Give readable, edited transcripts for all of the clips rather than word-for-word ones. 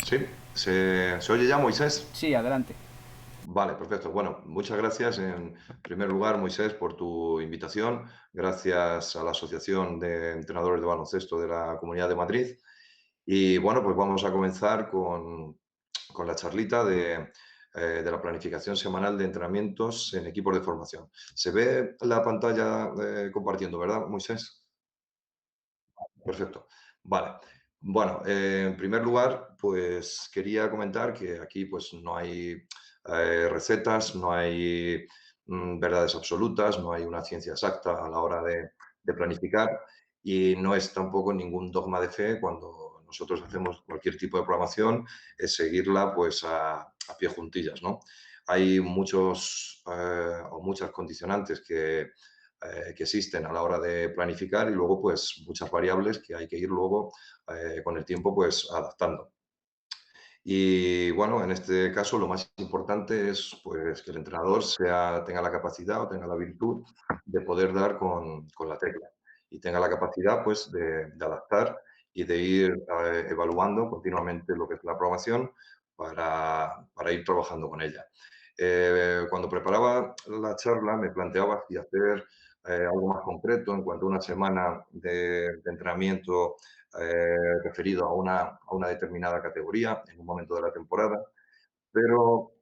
Sí, ¿se oye ya, Moisés? Sí, adelante. Vale, perfecto. Bueno, muchas gracias en primer lugar, Moisés, por tu invitación. Gracias a la Asociación de Entrenadores de Baloncesto de la Comunidad de Madrid. Y bueno, pues vamos a comenzar con la charlita de la planificación semanal de entrenamientos en equipos de formación. Se ve la pantalla compartiendo, ¿verdad, Moisés? Perfecto. Vale. Bueno, en primer lugar, pues quería comentar que aquí pues no hay recetas, no hay verdades absolutas, no hay una ciencia exacta a la hora de planificar y no es tampoco ningún dogma de fe cuando nosotros hacemos cualquier tipo de programación, es seguirla pues a pie juntillas, ¿no? Hay muchos o muchas condicionantes que existen a la hora de planificar y luego pues muchas variables que hay que ir luego con el tiempo pues adaptando. Y bueno, en este caso lo más importante es pues que el entrenador tenga la capacidad o tenga la virtud de poder dar con la tecla y tenga la capacidad pues de adaptar y de ir evaluando continuamente lo que es la programación para ir trabajando con ella. Cuando preparaba la charla me planteaba si hacer algo más concreto en cuanto a una semana de entrenamiento referido a una determinada categoría en un momento de la temporada, pero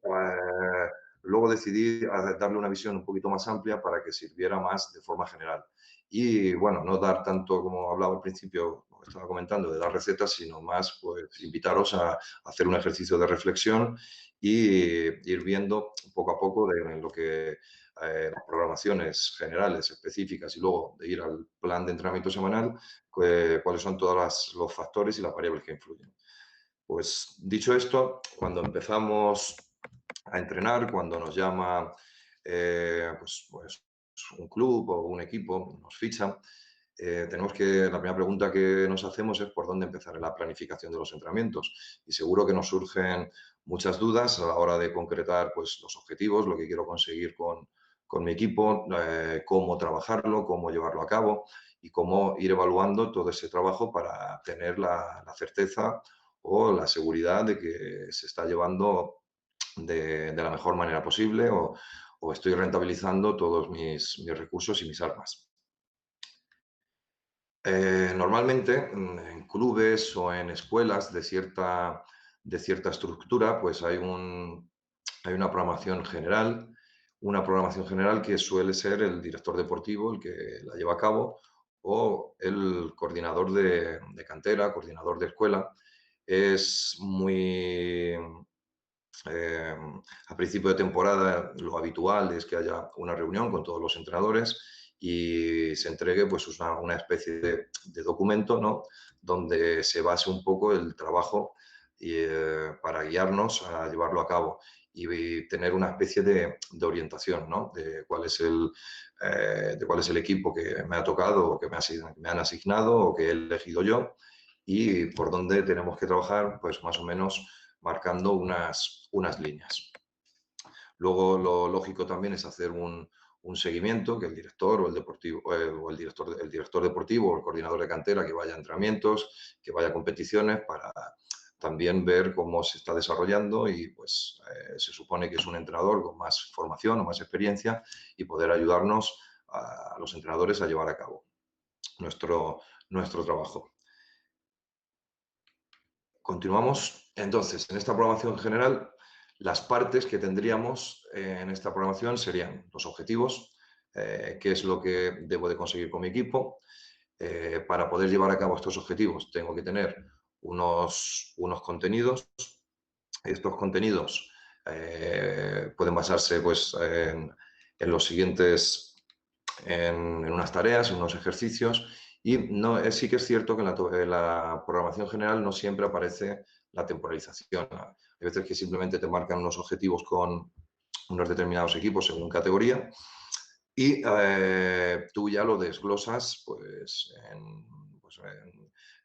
luego decidí darle una visión un poquito más amplia para que sirviera más de forma general. Y bueno, no dar tanto como hablaba al principio, como estaba comentando, de dar recetas, sino más pues invitaros a hacer un ejercicio de reflexión y ir viendo poco a poco de lo que las programaciones generales, específicas y luego de ir al plan de entrenamiento semanal, cuáles son todos los factores y las variables que influyen. Pues dicho esto, cuando empezamos a entrenar, cuando nos llama pues un club o un equipo, nos fichan, la primera pregunta que nos hacemos es por dónde empezar en la planificación de los entrenamientos. Y seguro que nos surgen muchas dudas a la hora de concretar pues, los objetivos, lo que quiero conseguir con mi equipo, cómo trabajarlo, cómo llevarlo a cabo y cómo ir evaluando todo ese trabajo para tener la certeza o la seguridad de que se está llevando de la mejor manera posible o estoy rentabilizando todos mis recursos y mis armas. Normalmente en clubes o en escuelas de cierta estructura, pues hay una programación general que suele ser el director deportivo el que la lleva a cabo o el coordinador de cantera, coordinador de escuela. Es muy eh, a principio de temporada lo habitual es que haya una reunión con todos los entrenadores y se entregue pues una especie de documento, ¿no? Donde se base un poco el trabajo para guiarnos a llevarlo a cabo y tener una especie de orientación, ¿no? De cuál es el equipo que me ha tocado o que me han asignado o que he elegido yo y por dónde tenemos que trabajar, pues más o menos marcando unas líneas. Luego lo lógico también es hacer un seguimiento, que el director o el director deportivo o el coordinador de cantera que vaya a entrenamientos, que vaya a competiciones para también ver cómo se está desarrollando y pues se supone que es un entrenador con más formación o más experiencia y poder ayudarnos a los entrenadores a llevar a cabo nuestro trabajo. Continuamos. Entonces, en esta programación general, las partes que tendríamos en esta programación serían los objetivos, qué es lo que debo de conseguir con mi equipo. Para poder llevar a cabo estos objetivos tengo que tener unos contenidos. Estos contenidos pueden basarse pues, en los siguientes en unas tareas, en unos ejercicios. Y no, sí que es cierto que en la programación general no siempre aparece la temporalización. Hay veces que simplemente te marcan unos objetivos con unos determinados equipos según categoría y tú ya lo desglosas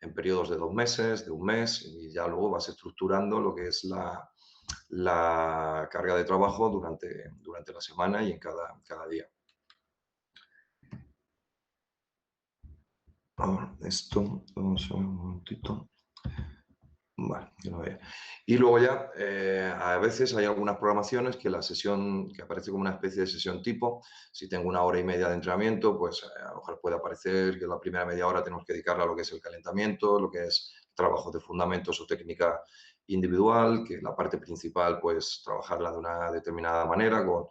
en periodos de 2 meses, de un mes, y ya luego vas estructurando lo que es la carga de trabajo durante la semana y en cada día. Ahora, esto, vamos a ver un momentito. Vale, que no vea. Y luego ya, a veces hay algunas programaciones que la sesión, que aparece como una especie de sesión tipo, si tengo una hora y media de entrenamiento, pues a lo mejor puede aparecer que la primera media hora tenemos que dedicarla a lo que es el calentamiento, lo que es trabajo de fundamentos o técnica individual, que la parte principal, pues trabajarla de una determinada manera, con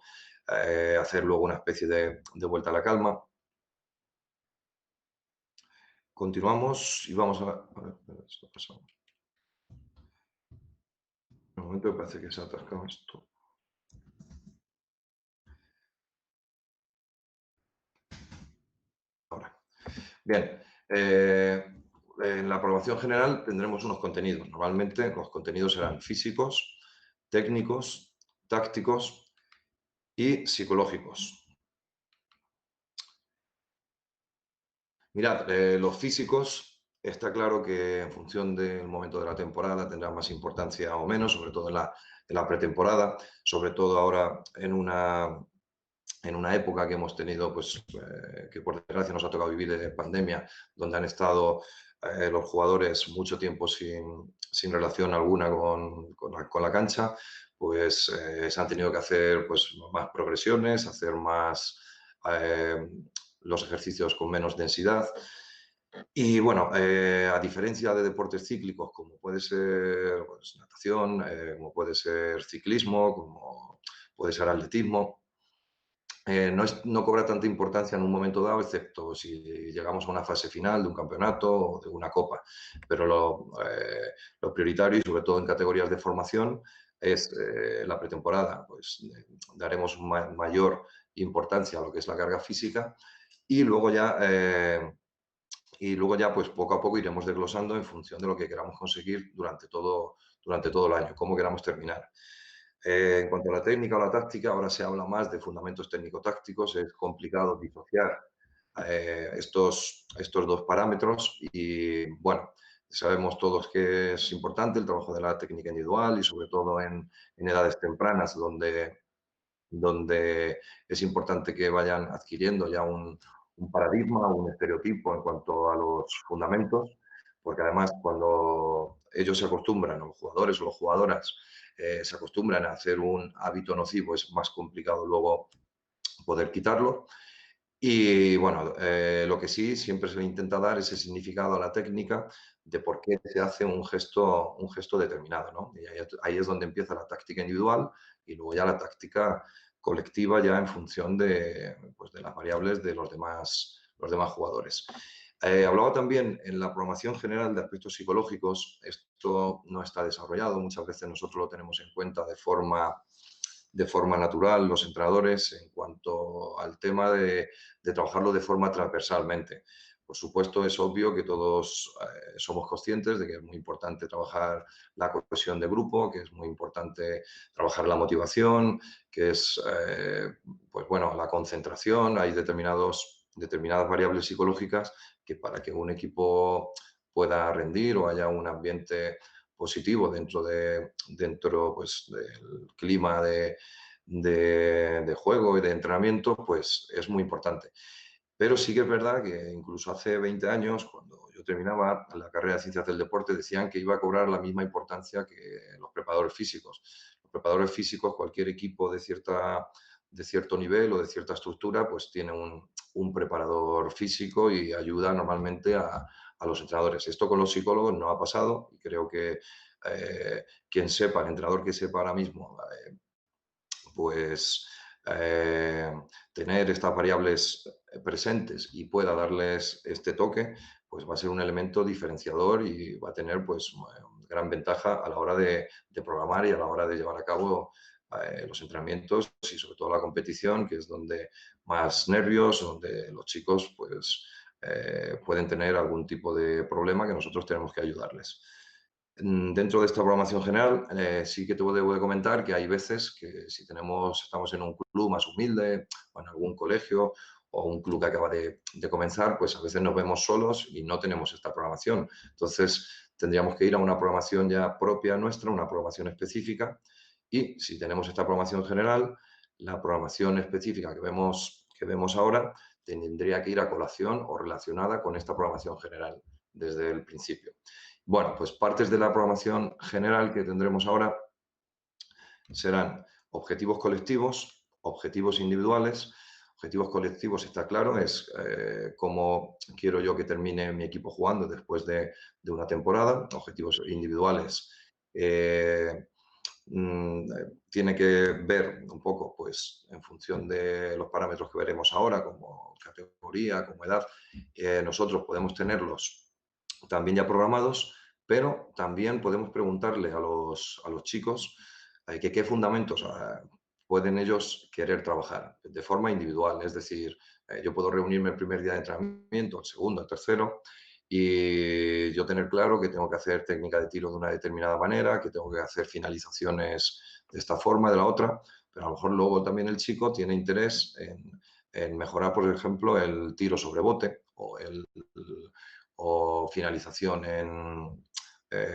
hacer luego una especie de vuelta a la calma. Continuamos y vamos a ver, espera, esto ha pasado. Un momento, me parece que se ha atascado esto. Ahora. Bien, en la programación general tendremos unos contenidos. Normalmente los contenidos serán físicos, técnicos, tácticos y psicológicos. Mirad, los físicos está claro que en función del momento de la temporada tendrán más importancia o menos, sobre todo en la pretemporada, sobre todo ahora en una época que hemos tenido, pues, que por desgracia nos ha tocado vivir de pandemia, donde han estado los jugadores mucho tiempo sin relación alguna con la cancha, pues se han tenido que hacer pues, más progresiones, hacer más eh, los ejercicios con menos densidad. Y bueno, a diferencia de deportes cíclicos como puede ser pues, natación, como puede ser ciclismo, como puede ser atletismo, no cobra tanta importancia en un momento dado, excepto si llegamos a una fase final de un campeonato o de una copa. Pero lo prioritario, y sobre todo en categorías de formación, es la pretemporada. Pues daremos mayor importancia a lo que es la carga física y luego ya, pues poco a poco iremos desglosando en función de lo que queramos conseguir durante todo el año, cómo queramos terminar. En cuanto a la técnica o la táctica, ahora se habla más de fundamentos técnico-tácticos, es complicado disociar estos dos parámetros y, bueno, sabemos todos que es importante el trabajo de la técnica individual y sobre todo en edades tempranas donde es importante que vayan adquiriendo ya un paradigma o un estereotipo en cuanto a los fundamentos, porque además cuando ellos se acostumbran, o los jugadores o las jugadoras, se acostumbran a hacer un hábito nocivo, es más complicado luego poder quitarlo. Y bueno, lo que sí siempre se le intenta dar ese significado a la técnica de por qué se hace un gesto determinado, ¿no? Y ahí es donde empieza la táctica individual y luego ya la táctica colectiva ya en función pues, de las variables de los demás jugadores. Hablaba también en la programación general de aspectos psicológicos, esto no está desarrollado, muchas veces nosotros lo tenemos en cuenta de forma natural los entrenadores en cuanto al tema de trabajarlo de forma transversalmente. Por supuesto, es obvio que todos somos conscientes de que es muy importante trabajar la cohesión de grupo, que es muy importante trabajar la motivación, que es, pues bueno, la concentración. Hay determinadas variables psicológicas que para que un equipo pueda rendir o haya un ambiente positivo dentro pues, del clima de juego y de entrenamiento, pues es muy importante. Pero sí que es verdad que incluso hace 20 años, cuando yo terminaba la carrera de Ciencias del Deporte, decían que iba a cobrar la misma importancia que los preparadores físicos. Los preparadores físicos, cualquier equipo de cierto nivel o de cierta estructura, pues tiene un preparador físico y ayuda normalmente a los entrenadores. Esto con los psicólogos no ha pasado y creo que quien sepa, el entrenador que sepa ahora mismo, pues eh, tener estas variables presentes y pueda darles este toque, pues va a ser un elemento diferenciador y va a tener pues gran ventaja a la hora de programar y a la hora de llevar a cabo los entrenamientos y sobre todo la competición, que es donde más nervios, donde los chicos pues pueden tener algún tipo de problema que nosotros tenemos que ayudarles. Dentro de esta programación general, sí que te debo de comentar que hay veces que si estamos en un club más humilde o en algún colegio o un club que acaba de comenzar, pues a veces nos vemos solos y no tenemos esta programación. Entonces, tendríamos que ir a una programación ya propia nuestra, una programación específica. Y si tenemos esta programación general, la programación específica que vemos ahora tendría que ir a colación o relacionada con esta programación general. desde el principio. Bueno, pues partes de la programación general que tendremos ahora serán objetivos colectivos, objetivos individuales. Objetivos colectivos, está claro, es cómo quiero yo que termine mi equipo jugando después de una temporada. Objetivos individuales tiene que ver un poco, pues, en función de los parámetros que veremos ahora, como categoría, como edad. Nosotros podemos tenerlos también ya programados, pero también podemos preguntarle a los chicos que qué fundamentos pueden ellos querer trabajar de forma individual. Es decir, yo puedo reunirme el primer día de entrenamiento, el segundo, el tercero, y yo tener claro que tengo que hacer técnica de tiro de una determinada manera, que tengo que hacer finalizaciones de esta forma, de la otra, pero a lo mejor luego también el chico tiene interés en mejorar, por ejemplo, el tiro sobre bote o finalización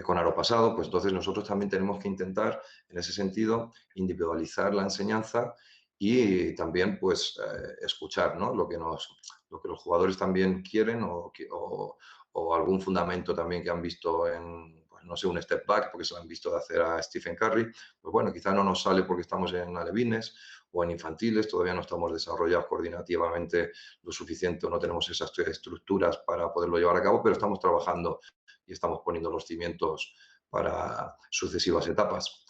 con aro pasado. Pues entonces nosotros también tenemos que intentar, en ese sentido, individualizar la enseñanza y también, pues, escuchar, ¿no?, lo que los jugadores también quieren o algún fundamento también que han visto en, pues, no sé, un step back, porque se lo han visto de hacer a Stephen Curry. Pues bueno, quizá no nos sale porque estamos en alevines o en infantiles, todavía no estamos desarrollados coordinativamente lo suficiente o no tenemos esas estructuras para poderlo llevar a cabo, pero estamos trabajando y estamos poniendo los cimientos para sucesivas etapas.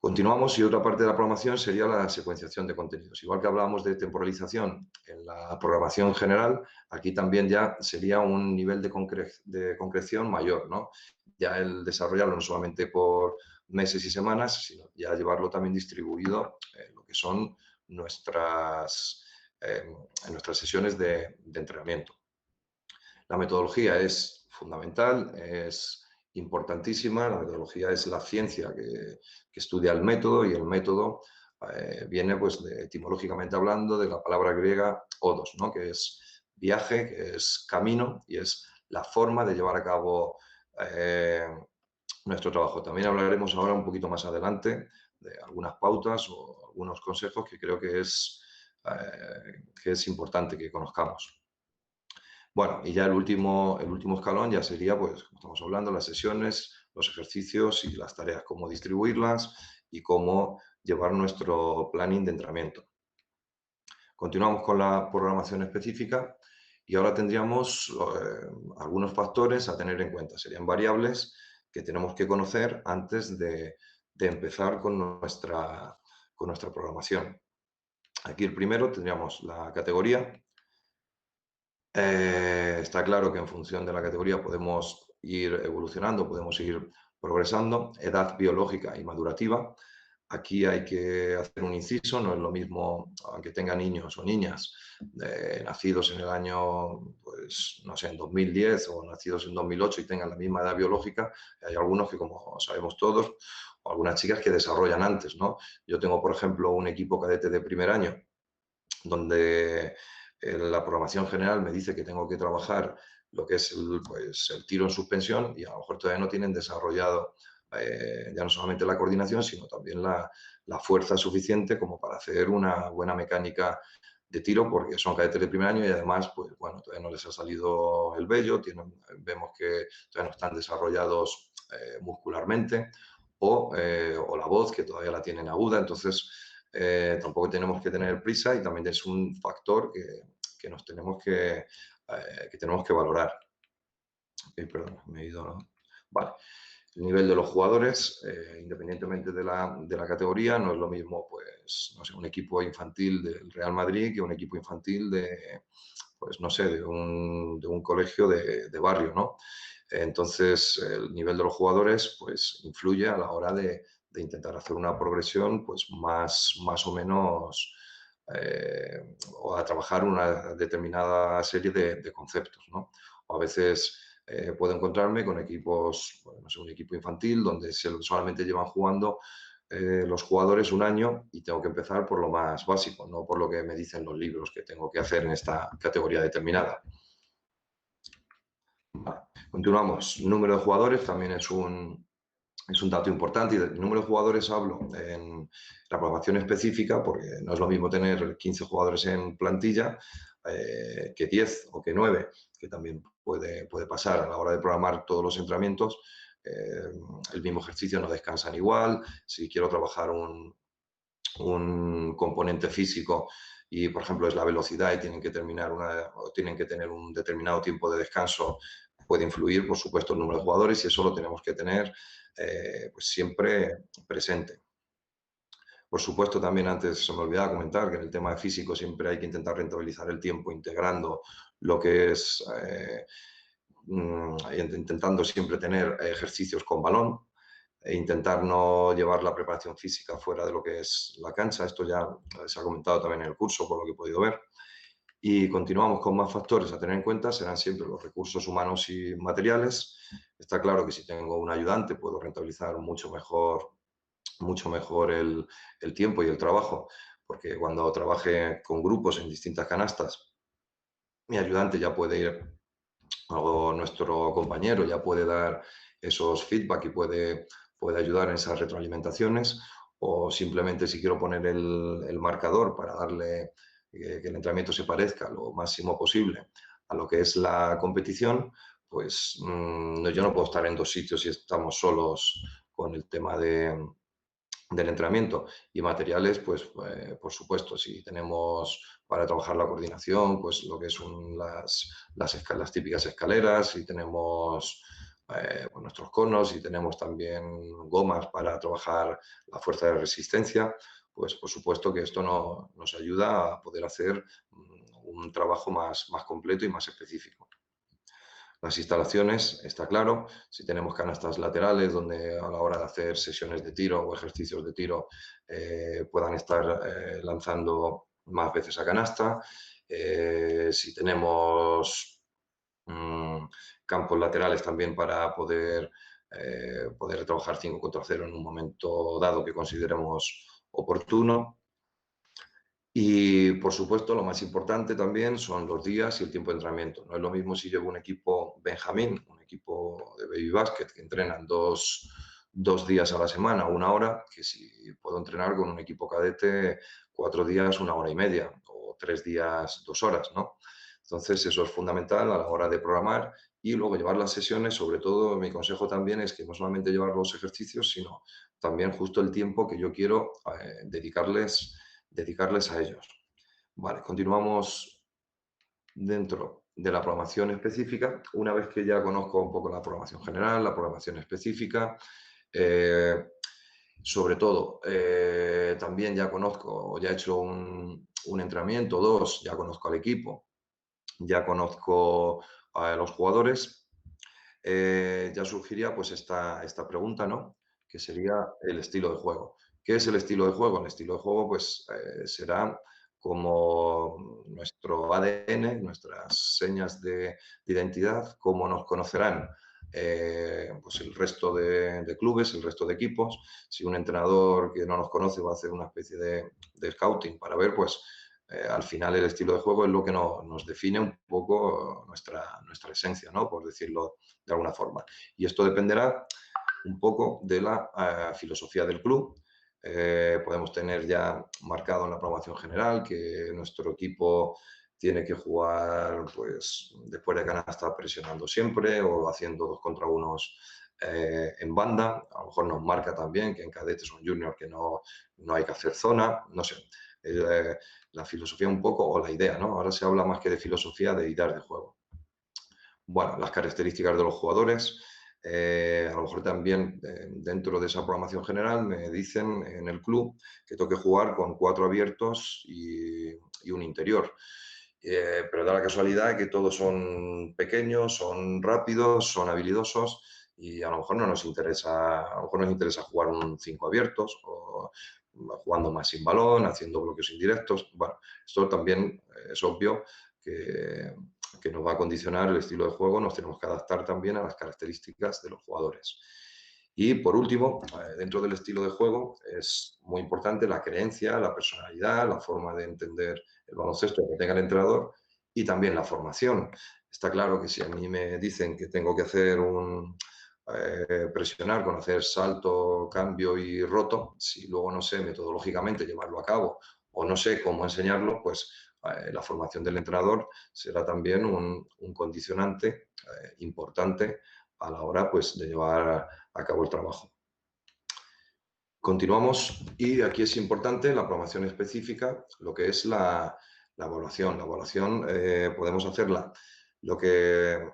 Continuamos y otra parte de la programación sería la secuenciación de contenidos. Igual que hablábamos de temporalización en la programación general, aquí también ya sería un nivel de concreción mayor, ¿no? Ya el desarrollarlo no solamente por meses y semanas, sino ya llevarlo también distribuido en lo que son nuestras, en nuestras sesiones de entrenamiento. La metodología es fundamental, es importantísima. La metodología es la ciencia que estudia el método, y el método viene, pues, etimológicamente hablando, de la palabra griega odos, ¿no?, que es viaje, que es camino y es la forma de llevar a cabo nuestro trabajo. También hablaremos ahora un poquito más adelante de algunas pautas o algunos consejos que creo que es importante que conozcamos. Bueno, y ya el último escalón ya sería, pues, como estamos hablando, las sesiones, los ejercicios y las tareas, cómo distribuirlas y cómo llevar nuestro planning de entrenamiento. Continuamos con la programación específica y ahora tendríamos algunos factores a tener en cuenta. Serían variables que tenemos que conocer antes de empezar con nuestra programación. Aquí el primero tendríamos la categoría. Está claro que en función de la categoría podemos ir evolucionando, podemos ir progresando. Edad biológica y madurativa. Aquí hay que hacer un inciso, no es lo mismo, aunque tenga niños o niñas nacidos en el año, pues, no sé, en 2010 o nacidos en 2008 y tengan la misma edad biológica. Hay algunos que, como sabemos todos, o algunas chicas que desarrollan antes, ¿no? Yo tengo, por ejemplo, un equipo cadete de primer año donde la programación general me dice que tengo que trabajar lo que es pues, el tiro en suspensión, y a lo mejor todavía no tienen desarrollado ya no solamente la coordinación, sino también la fuerza suficiente como para hacer una buena mecánica de tiro, porque son cadetes de primer año y además, pues bueno, todavía no les ha salido el vello, vemos que todavía no están desarrollados muscularmente, o la voz, que todavía la tienen aguda. Entonces, tampoco tenemos que tener prisa, y también es un factor que tenemos que valorar. Perdón, me he ido, ¿no? Vale. El nivel de los jugadores, independientemente de la categoría, no es lo mismo, pues, no sé, un equipo infantil del Real Madrid que un equipo infantil pues, no sé, de un colegio de barrio, ¿no? Entonces, el nivel de los jugadores, pues, influye a la hora de intentar hacer una progresión, pues, más o menos, o a trabajar una determinada serie de conceptos, ¿no? O a veces puedo encontrarme con equipos, bueno, no sé, un equipo infantil donde solamente llevan jugando los jugadores un año, y tengo que empezar por lo más básico, no por lo que me dicen los libros que tengo que hacer en esta categoría determinada. Vale. Continuamos. Número de jugadores también es un dato importante, y del número de jugadores hablo en la programación específica, porque no es lo mismo tener 15 jugadores en plantilla que 10 o que 9, que también puede pasar a la hora de programar todos los entrenamientos. eh, el mismo ejercicio no descansan igual. Si quiero trabajar un componente físico y, por ejemplo, es la velocidad y o tienen que tener un determinado tiempo de descanso, puede influir, por supuesto, el número de jugadores y eso lo tenemos que tener pues siempre presente. Por supuesto, también antes se me olvidaba comentar que en el tema de físico siempre hay que intentar rentabilizar el tiempo integrando lo que es, intentando siempre tener ejercicios con balón e intentar no llevar la preparación física fuera de lo que es la cancha. Esto ya se ha comentado también en el curso, por lo que he podido ver. Y continuamos con más factores a tener en cuenta, serán siempre los recursos humanos y materiales. Está claro que si tengo un ayudante puedo rentabilizar mucho mejor el tiempo y el trabajo, porque cuando trabaje con grupos en distintas canastas, mi ayudante ya puede ir, o nuestro compañero ya puede dar esos feedback y puede ayudar en esas retroalimentaciones, o simplemente si quiero poner el marcador para darle que el entrenamiento se parezca lo máximo posible a lo que es la competición, pues yo no puedo estar en dos sitios si estamos solos con el tema del entrenamiento. Y materiales, pues por supuesto, si tenemos para trabajar la coordinación, pues lo que son las típicas escaleras, y tenemos pues, nuestros conos y tenemos también gomas para trabajar la fuerza de resistencia, pues por supuesto que esto nos ayuda a poder hacer un trabajo más completo y más específico. Las instalaciones, está claro, si tenemos canastas laterales donde a la hora de hacer sesiones de tiro o ejercicios de tiro puedan estar lanzando más veces a canasta. Si tenemos mmm, campos laterales también para poder trabajar 5 contra 0 en un momento dado que consideremos oportuno. Y, por supuesto, lo más importante también son los días y el tiempo de entrenamiento. No es lo mismo si llevo un equipo Benjamín, un equipo de baby basket que entrenan dos días a la semana, una hora, que si puedo entrenar con un equipo cadete 4 días, una hora y media, o 3 días, 2 horas, ¿no? Entonces, eso es fundamental a la hora de programar y luego llevar las sesiones. Sobre todo, mi consejo también es que no solamente llevar los ejercicios, sino también justo el tiempo que yo quiero dedicarles a ellos. Vale, continuamos dentro de la programación específica. Una vez que ya conozco un poco la programación general, la programación específica, sobre todo, también ya conozco, ya he hecho un entrenamiento, dos, ya conozco al equipo, ya conozco a los jugadores, ya surgiría pues esta pregunta, ¿no? Que sería el estilo de juego. ¿Qué es el estilo de juego? El estilo de juego pues será como nuestro ADN, nuestras señas de identidad, cómo nos conocerán pues el resto de clubes, el resto de equipos. Si un entrenador que no nos conoce va a hacer una especie de scouting para ver, pues al final el estilo de juego es lo que nos define un poco nuestra esencia, ¿no? Por decirlo de alguna forma. Y esto dependerá un poco de la filosofía del club. Podemos tener ya marcado en la programación general que nuestro equipo tiene que jugar pues, después de canasta presionando siempre o haciendo 2 contra 1 en banda. A lo mejor nos marca también que en cadetes o en junior que no hay que hacer zona, no sé. La filosofía un poco, o la idea, ¿no? Ahora se habla más que de filosofía, de ideas de juego. Bueno, las características de los jugadores. A lo mejor también dentro de esa programación general me dicen en el club que tengo que jugar con 4 abiertos y un interior. Pero da la casualidad que todos son pequeños, son rápidos, son habilidosos y a lo mejor nos interesa jugar un 5 abiertos o jugando más sin balón, haciendo bloqueos indirectos. Bueno, esto también es obvio que nos va a condicionar el estilo de juego, nos tenemos que adaptar también a las características de los jugadores. Y por último, dentro del estilo de juego es muy importante la creencia, la personalidad, la forma de entender el baloncesto que tenga el entrenador y también la formación. Está claro que si a mí me dicen que tengo que hacer presionar con hacer salto, cambio y roto, si luego no sé metodológicamente llevarlo a cabo o no sé cómo enseñarlo, pues la formación del entrenador será también un condicionante importante a la hora pues, de llevar a cabo el trabajo. Continuamos y aquí es importante la programación específica, lo que es la evaluación. La evaluación podemos hacerla lo que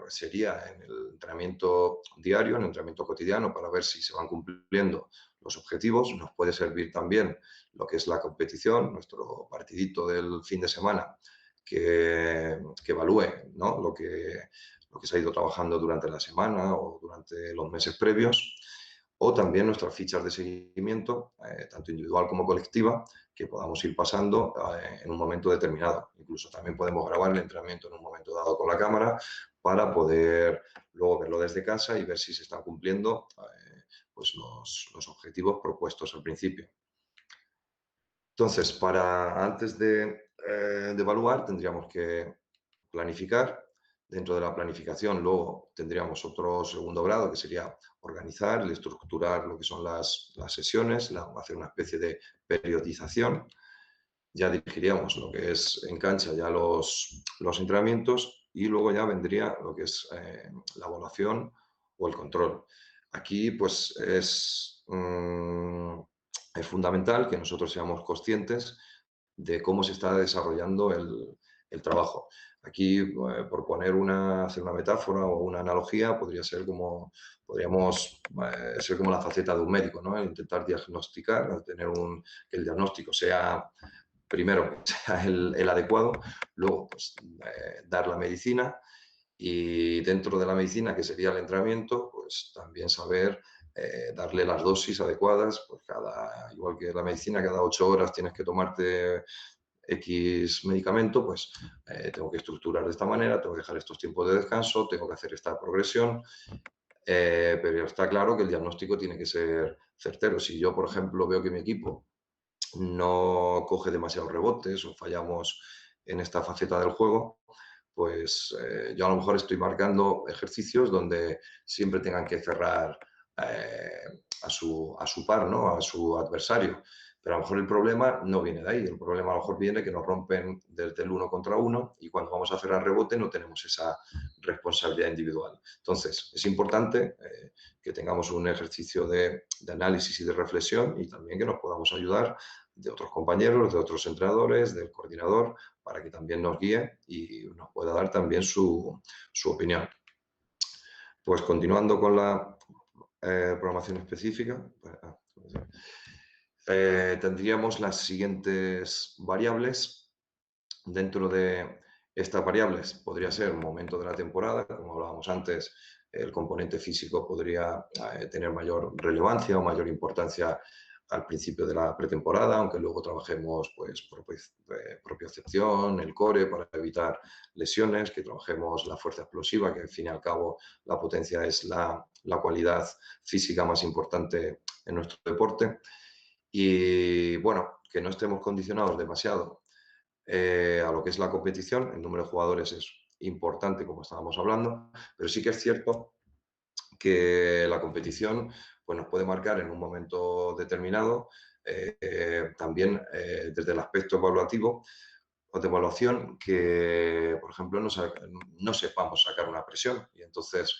sería en el entrenamiento diario, en el entrenamiento cotidiano, para ver si se van cumpliendo los objetivos. Nos puede servir también lo que es la competición, nuestro partidito del fin de semana, que evalúe, ¿no?, lo que se ha ido trabajando durante la semana o durante los meses previos. O también nuestras fichas de seguimiento, tanto individual como colectiva, que podamos ir pasando en un momento determinado. Incluso también podemos grabar el entrenamiento en un momento dado con la cámara para poder luego verlo desde casa y ver si se están cumpliendo pues los objetivos propuestos al principio. Entonces, antes de evaluar, tendríamos que planificar. Dentro de la planificación, luego tendríamos otro segundo grado, que sería organizar y estructurar lo que son las sesiones, hacer una especie de periodización. Ya dirigiríamos lo que es en cancha ya los entrenamientos y luego ya vendría lo que es la evaluación o el control. Aquí pues es fundamental que nosotros seamos conscientes de cómo se está desarrollando el trabajo. Aquí, por hacer una metáfora o una analogía, podríamos ser como la faceta de un médico, ¿no? Intentar diagnosticar, que el diagnóstico sea, primero, sea el adecuado, luego pues, dar la medicina y dentro de la medicina, que sería el entrenamiento, pues también saber darle las dosis adecuadas, pues igual que la medicina, cada 8 horas tienes que tomarte X medicamento, pues tengo que estructurar de esta manera, tengo que dejar estos tiempos de descanso, tengo que hacer esta progresión, pero está claro que el diagnóstico tiene que ser certero. Si yo, por ejemplo, veo que mi equipo no coge demasiados rebotes o fallamos en esta faceta del juego, pues yo a lo mejor estoy marcando ejercicios donde siempre tengan que cerrar a su par, ¿no?, a su adversario. Pero a lo mejor el problema no viene de ahí, el problema a lo mejor viene que nos rompen desde el 1 contra 1 y cuando vamos a cerrar rebote no tenemos esa responsabilidad individual. Entonces, es importante que tengamos un ejercicio de análisis y de reflexión y también que nos podamos ayudar de otros compañeros, de otros entrenadores, del coordinador, para que también nos guíe y nos pueda dar también su opinión. Pues continuando con la programación específica, tendríamos las siguientes variables. Dentro de estas variables podría ser momento de la temporada, como hablábamos antes, el componente físico podría tener mayor relevancia o mayor importancia al principio de la pretemporada, aunque luego trabajemos pues, propiocepción, el core para evitar lesiones, que trabajemos la fuerza explosiva, que al fin y al cabo la potencia es la cualidad física más importante en nuestro deporte. Y bueno, que no estemos condicionados demasiado a lo que es la competición. El número de jugadores es importante, como estábamos hablando, pero sí que es cierto que la competición pues, nos puede marcar en un momento determinado, también desde el aspecto evaluativo o de evaluación, que, por ejemplo, no sepamos sacar una presión y entonces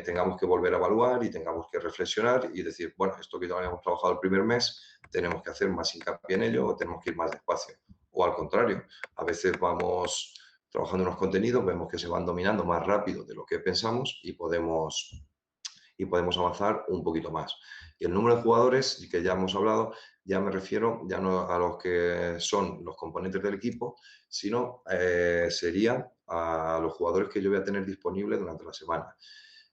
tengamos que volver a evaluar y tengamos que reflexionar y decir, bueno, esto que ya habíamos trabajado el primer mes, tenemos que hacer más hincapié en ello o tenemos que ir más despacio. O al contrario, a veces vamos trabajando unos contenidos, vemos que se van dominando más rápido de lo que pensamos y podemos avanzar un poquito más. Y el número de jugadores, y que ya hemos hablado, ya me refiero ya no a los que son los componentes del equipo, sino sería a los jugadores que yo voy a tener disponibles durante la semana.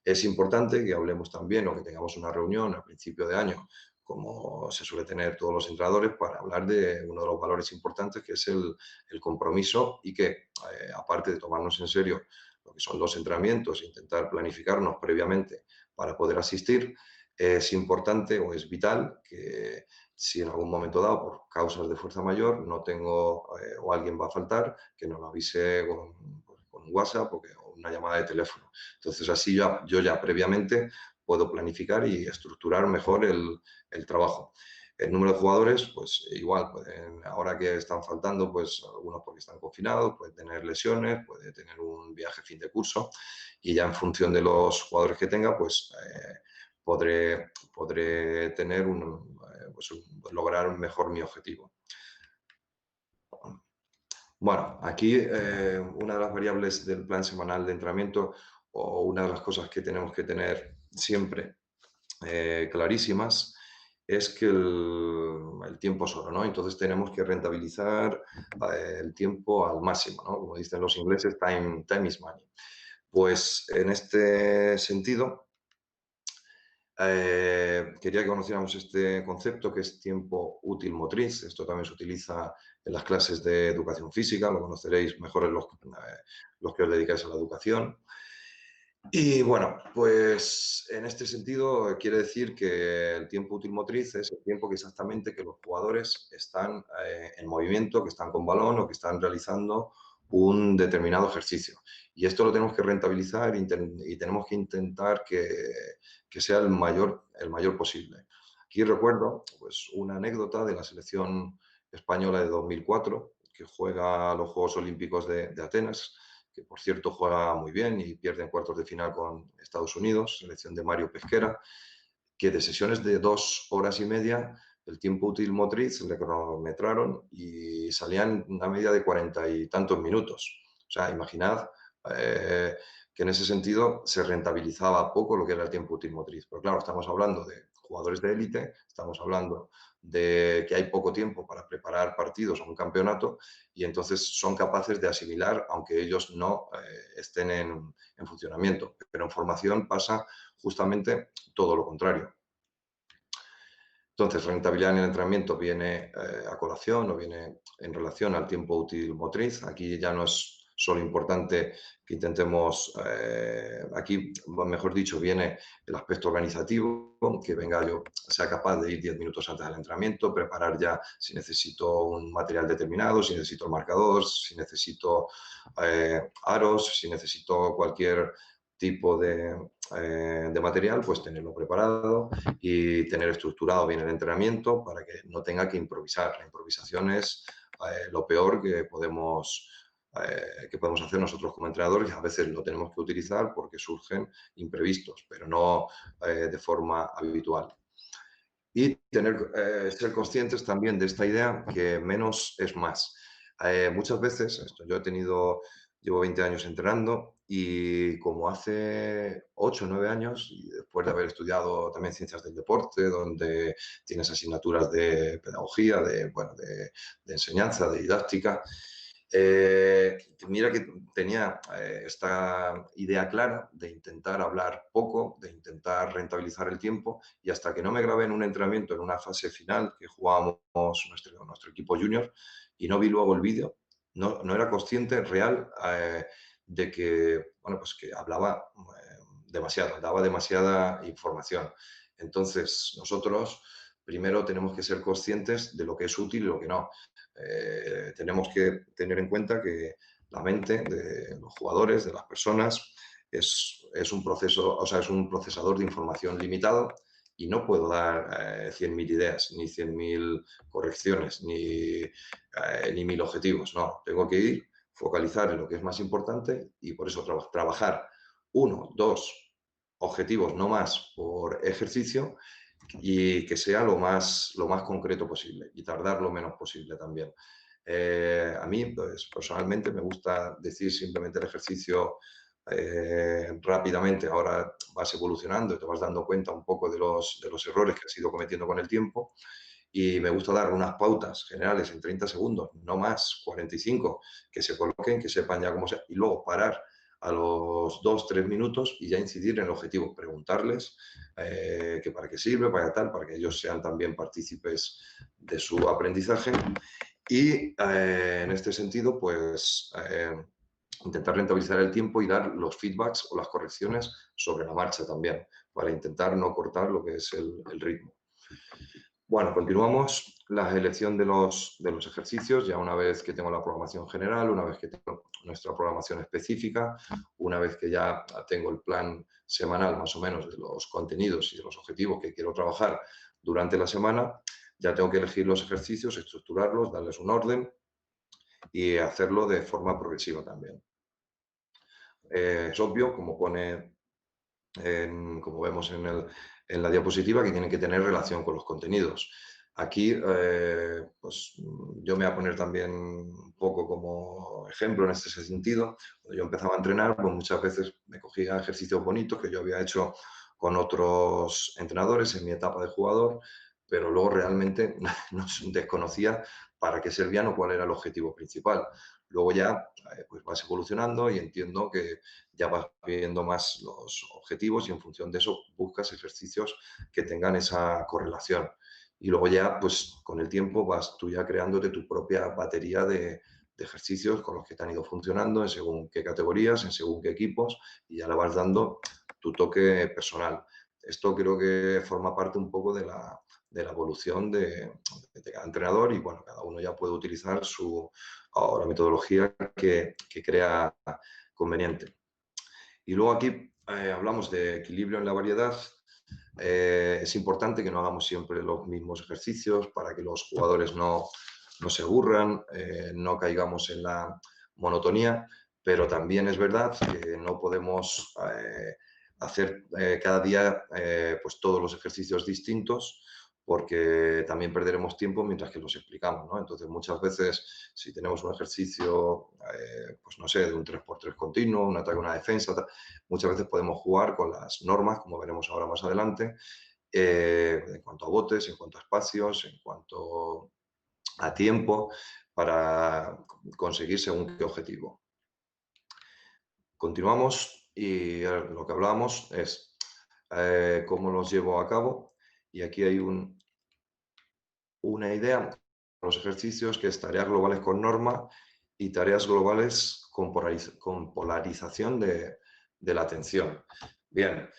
Es importante que hablemos también o que tengamos una reunión a principio de año, como se suele tener todos los entrenadores, para hablar de uno de los valores importantes, que es el compromiso y que, aparte de tomarnos en serio lo que son los entrenamientos e intentar planificarnos previamente para poder asistir, es importante o es vital que si en algún momento dado, por causas de fuerza mayor, no tengo o alguien va a faltar, que nos lo avise con WhatsApp o una llamada de teléfono. Entonces, así yo ya previamente puedo planificar y estructurar mejor el trabajo. El número de jugadores, pues igual, pueden, ahora que están faltando, pues algunos porque están confinados, pueden tener lesiones, puede tener un viaje fin de curso y ya en función de los jugadores que tenga, pues podré tener lograr mejor mi objetivo. Bueno, aquí una de las variables del plan semanal de entrenamiento o una de las cosas que tenemos que tener siempre clarísimas es que el tiempo es oro, ¿no? Entonces tenemos que rentabilizar el tiempo al máximo, ¿no? Como dicen los ingleses, time is money. Pues en este sentido, quería que conociéramos este concepto que es tiempo útil motriz. Esto también se utiliza en las clases de educación física, lo conoceréis mejor en los que os dedicáis a la educación. Y bueno, pues en este sentido quiere decir que el tiempo útil motriz es el tiempo que exactamente que los jugadores están en movimiento, que están con balón o que están realizando un determinado ejercicio. Y esto lo tenemos que rentabilizar y tenemos que intentar que sea el mayor posible. Aquí recuerdo pues, una anécdota de la selección española de 2004, que juega los Juegos Olímpicos de Atenas, que por cierto juega muy bien y pierde en cuartos de final con Estados Unidos, selección de Mario Pesquera, que de sesiones de 2 horas y media, el tiempo útil motriz le cronometraron y salían una media de 40 y tantos minutos. O sea, imaginad que en ese sentido se rentabilizaba poco lo que era el tiempo útil motriz. Pero claro, estamos hablando de jugadores de élite, estamos hablando de que hay poco tiempo para preparar partidos o un campeonato y entonces son capaces de asimilar, aunque ellos no estén en funcionamiento. Pero en formación pasa justamente todo lo contrario. Entonces, rentabilidad en el entrenamiento viene a colación o viene en relación al tiempo útil motriz. Aquí ya no es solo importante que intentemos, aquí, mejor dicho, viene el aspecto organizativo, que venga yo, sea capaz de ir 10 minutos antes del entrenamiento, preparar ya si necesito un material determinado, si necesito el marcador, si necesito aros, si necesito cualquier tipo de material, pues tenerlo preparado y tener estructurado bien el entrenamiento para que no tenga que improvisar. La improvisación es lo peor que podemos hacer nosotros como entrenadores y a veces lo tenemos que utilizar porque surgen imprevistos, pero no de forma habitual. Y ser conscientes también de esta idea que menos es más. Muchas veces, llevo 20 años entrenando y como hace 8 o 9 años, y después de haber estudiado también ciencias del deporte, donde tienes asignaturas de pedagogía, de enseñanza, de didáctica, mira que tenía esta idea clara de intentar hablar poco, de intentar rentabilizar el tiempo y hasta que no me grabé en un entrenamiento, en una fase final que jugábamos nuestro equipo junior y no vi luego el vídeo, no era consciente real de que, bueno, pues que hablaba demasiado, daba demasiada información. Entonces, nosotros primero tenemos que ser conscientes de lo que es útil y lo que no. Tenemos que tener en cuenta que la mente de los jugadores, de las personas, es un proceso, o sea, es un procesador de información limitado y no puedo dar 100.000 ideas, ni 100.000 correcciones, ni 1.000 objetivos. No, tengo que ir, focalizar en lo que es más importante y por eso trabajar 1, 2 objetivos, no más, por ejercicio y que sea lo más concreto posible y tardar lo menos posible también. A mí, pues, personalmente me gusta decir simplemente el ejercicio rápidamente. Ahora vas evolucionando y te vas dando cuenta un poco de los errores que has ido cometiendo con el tiempo y me gusta dar unas pautas generales en 30 segundos, no más, 45, que se coloquen, que sepan ya cómo sea, y luego parar a los 2 o 3 minutos y ya incidir en el objetivo, preguntarles que para qué sirve, para tal, para que ellos sean también partícipes de su aprendizaje. Y en este sentido, pues intentar rentabilizar el tiempo y dar los feedbacks o las correcciones sobre la marcha también, para intentar no cortar lo que es el ritmo. Bueno, continuamos la elección de los ejercicios, ya una vez que tengo la programación general, una vez que tengo nuestra programación específica, una vez que ya tengo el plan semanal más o menos de los contenidos y de los objetivos que quiero trabajar durante la semana, ya tengo que elegir los ejercicios, estructurarlos, darles un orden y hacerlo de forma progresiva también. Es obvio, como vemos en la diapositiva, que tienen que tener relación con los contenidos. Aquí, pues yo me voy a poner también un poco como ejemplo en este sentido. Cuando yo empezaba a entrenar, pues muchas veces me cogía ejercicios bonitos que yo había hecho con otros entrenadores en mi etapa de jugador, pero luego realmente no desconocía para qué servían o cuál era el objetivo principal. Luego ya pues vas evolucionando y entiendo que ya vas viendo más los objetivos y en función de eso buscas ejercicios que tengan esa correlación. Y luego ya, pues con el tiempo vas tú ya creándote tu propia batería de ejercicios con los que te han ido funcionando en según qué categorías, en según qué equipos y ya le vas dando tu toque personal. Esto creo que forma parte un poco de la evolución de cada entrenador y bueno, cada uno ya puede utilizar la metodología que crea conveniente. Y luego aquí hablamos de equilibrio en la variedad. Es importante que no hagamos siempre los mismos ejercicios para que los jugadores no se aburran, no caigamos en la monotonía, pero también es verdad que no podemos hacer cada día pues todos los ejercicios distintos porque también perderemos tiempo mientras que los explicamos, ¿no? Entonces, muchas veces, si tenemos un ejercicio, pues no sé, de un 3x3 continuo, un ataque, una defensa, muchas veces podemos jugar con las normas, como veremos ahora más adelante, en cuanto a botes, en cuanto a espacios, en cuanto a tiempo, para conseguir según qué objetivo. Continuamos y lo que hablamos es cómo los llevo a cabo y aquí hay una idea, los ejercicios, que es tareas globales con norma y tareas globales con polarización de la atención. Bien,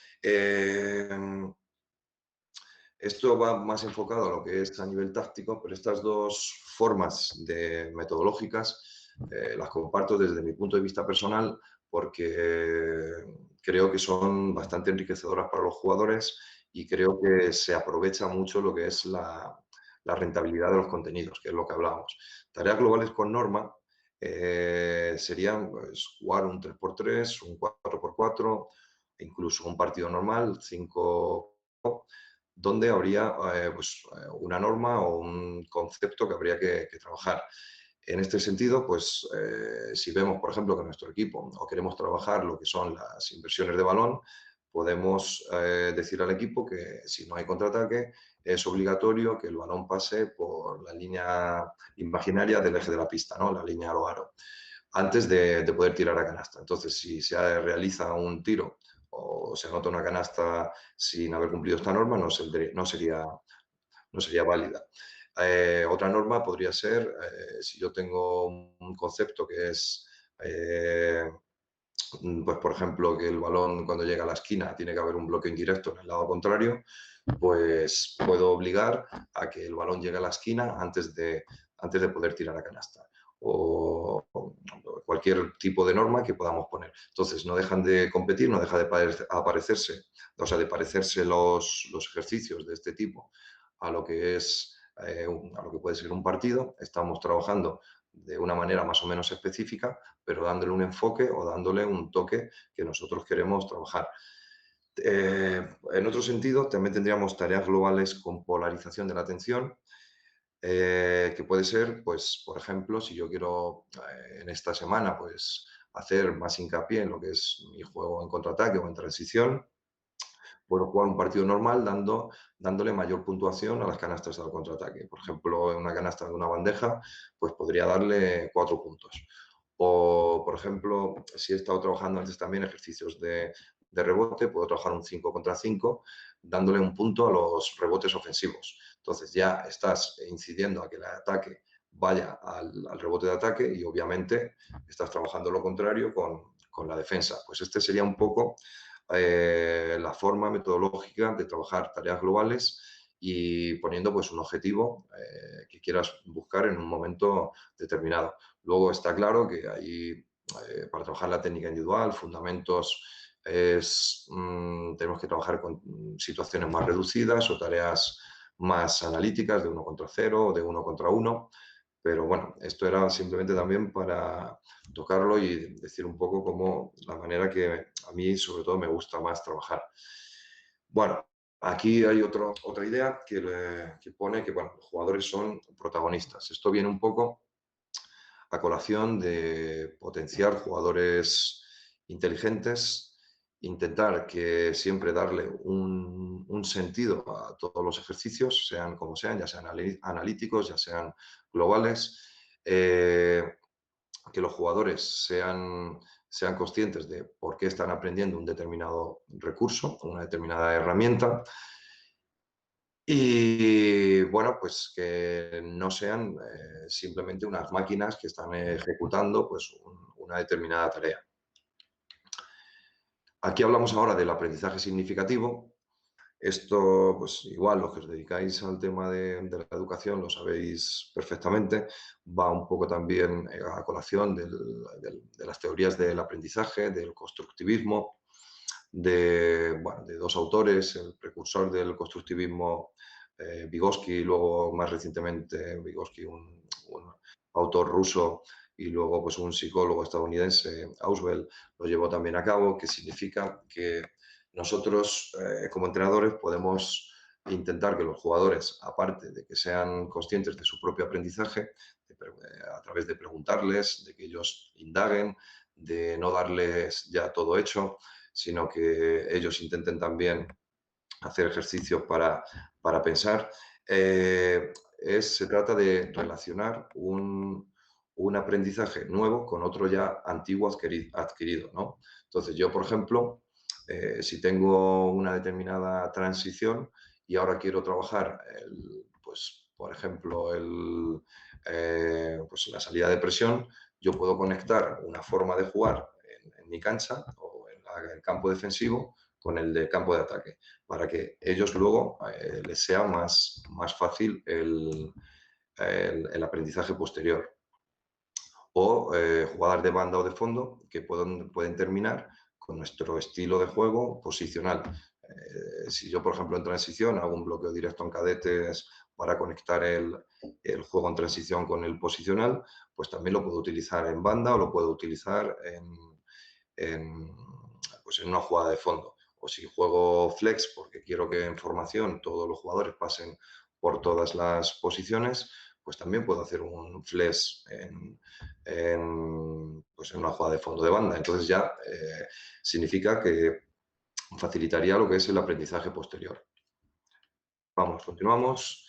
esto va más enfocado a lo que es a nivel táctico, pero estas dos formas metodológicas las comparto desde mi punto de vista personal porque creo que son bastante enriquecedoras para los jugadores y creo que se aprovecha mucho lo que es la rentabilidad de los contenidos, que es lo que hablábamos. Tareas globales con norma serían pues, jugar un 3x3, un 4x4, incluso un partido normal, 5 donde habría pues, una norma o un concepto que habría que trabajar. En este sentido, pues si vemos, por ejemplo, que nuestro equipo o queremos trabajar lo que son las inversiones de balón, podemos decir al equipo que si no hay contraataque, es obligatorio que el balón pase por la línea imaginaria del eje de la pista, ¿no? La línea aro, antes de poder tirar a canasta. Entonces, si se realiza un tiro o se anota una canasta sin haber cumplido esta norma, no sería válida. Otra norma podría ser, si yo tengo un concepto que es, pues por ejemplo, que el balón cuando llega a la esquina tiene que haber un bloqueo indirecto en el lado contrario, pues puedo obligar a que el balón llegue a la esquina antes de poder tirar a canasta. O cualquier tipo de norma que podamos poner. Entonces, no dejan de competir, no deja de aparecerse, o sea, de parecerse los ejercicios de este tipo a lo que es, a lo que puede ser un partido. Estamos trabajando de una manera más o menos específica, pero dándole un enfoque o dándole un toque que nosotros queremos trabajar. En otro sentido, también tendríamos tareas globales con polarización de la atención, que puede ser, pues, por ejemplo, si yo quiero en esta semana pues, hacer más hincapié en lo que es mi juego en contraataque o en transición, puedo jugar un partido normal dándole mayor puntuación a las canastas del contraataque. Por ejemplo, en una canasta de una bandeja, pues podría darle 4 puntos. O, por ejemplo, si he estado trabajando antes también ejercicios de rebote, puedo trabajar un 5 contra 5, dándole un punto a los rebotes ofensivos. Entonces ya estás incidiendo a que el ataque vaya al rebote de ataque y obviamente estás trabajando lo contrario con la defensa. Pues este sería un poco la forma metodológica de trabajar tareas globales y poniendo pues un objetivo que quieras buscar en un momento determinado. Luego está claro que hay, para trabajar la técnica individual, fundamentos, tenemos que trabajar con situaciones más reducidas o tareas más analíticas, de uno contra cero, de uno contra uno. Pero bueno, esto era simplemente también para tocarlo y decir un poco cómo la manera que a mí sobre todo me gusta más trabajar. Bueno, aquí hay otra idea que pone que bueno, los jugadores son protagonistas. Esto viene un poco a colación de potenciar jugadores inteligentes, intentar que siempre darle un sentido a todos los ejercicios, sean como sean, ya sean analíticos, ya sean globales, eh, que los jugadores sean conscientes de por qué están aprendiendo un determinado recurso, una determinada herramienta, y bueno, pues que no sean simplemente unas máquinas que están ejecutando pues, una determinada tarea. Aquí hablamos ahora del aprendizaje significativo. Esto, pues igual, los que os dedicáis al tema de la educación lo sabéis perfectamente. Va un poco también a colación de las teorías del aprendizaje, del constructivismo, bueno, de dos autores, el precursor del constructivismo, Vygotsky, y luego más recientemente Vygotsky, un autor ruso, y luego pues, un psicólogo estadounidense, Auswell, lo llevó también a cabo, que significa que nosotros como entrenadores podemos intentar que los jugadores, aparte de que sean conscientes de su propio aprendizaje, a través de preguntarles, de que ellos indaguen, de no darles ya todo hecho, sino que ellos intenten también hacer ejercicios para pensar. Se trata de relacionar un aprendizaje nuevo con otro ya antiguo adquirido, ¿no? Entonces, yo, por ejemplo, si tengo una determinada transición y ahora quiero trabajar, pues, por ejemplo, pues la salida de presión, yo puedo conectar una forma de jugar en mi cancha o en el campo defensivo con el de campo de ataque, para que ellos luego les sea más fácil el aprendizaje posterior. O jugadas de banda o de fondo que pueden terminar con nuestro estilo de juego posicional. Si yo, por ejemplo, en transición hago un bloqueo directo en cadetes para conectar el juego en transición con el posicional, pues también lo puedo utilizar en banda o lo puedo utilizar pues en una jugada de fondo. O si juego flex porque quiero que en formación todos los jugadores pasen por todas las posiciones, pues también puedo hacer un flex pues en una jugada de fondo de banda. Entonces ya significa que facilitaría lo que es el aprendizaje posterior. Vamos, continuamos.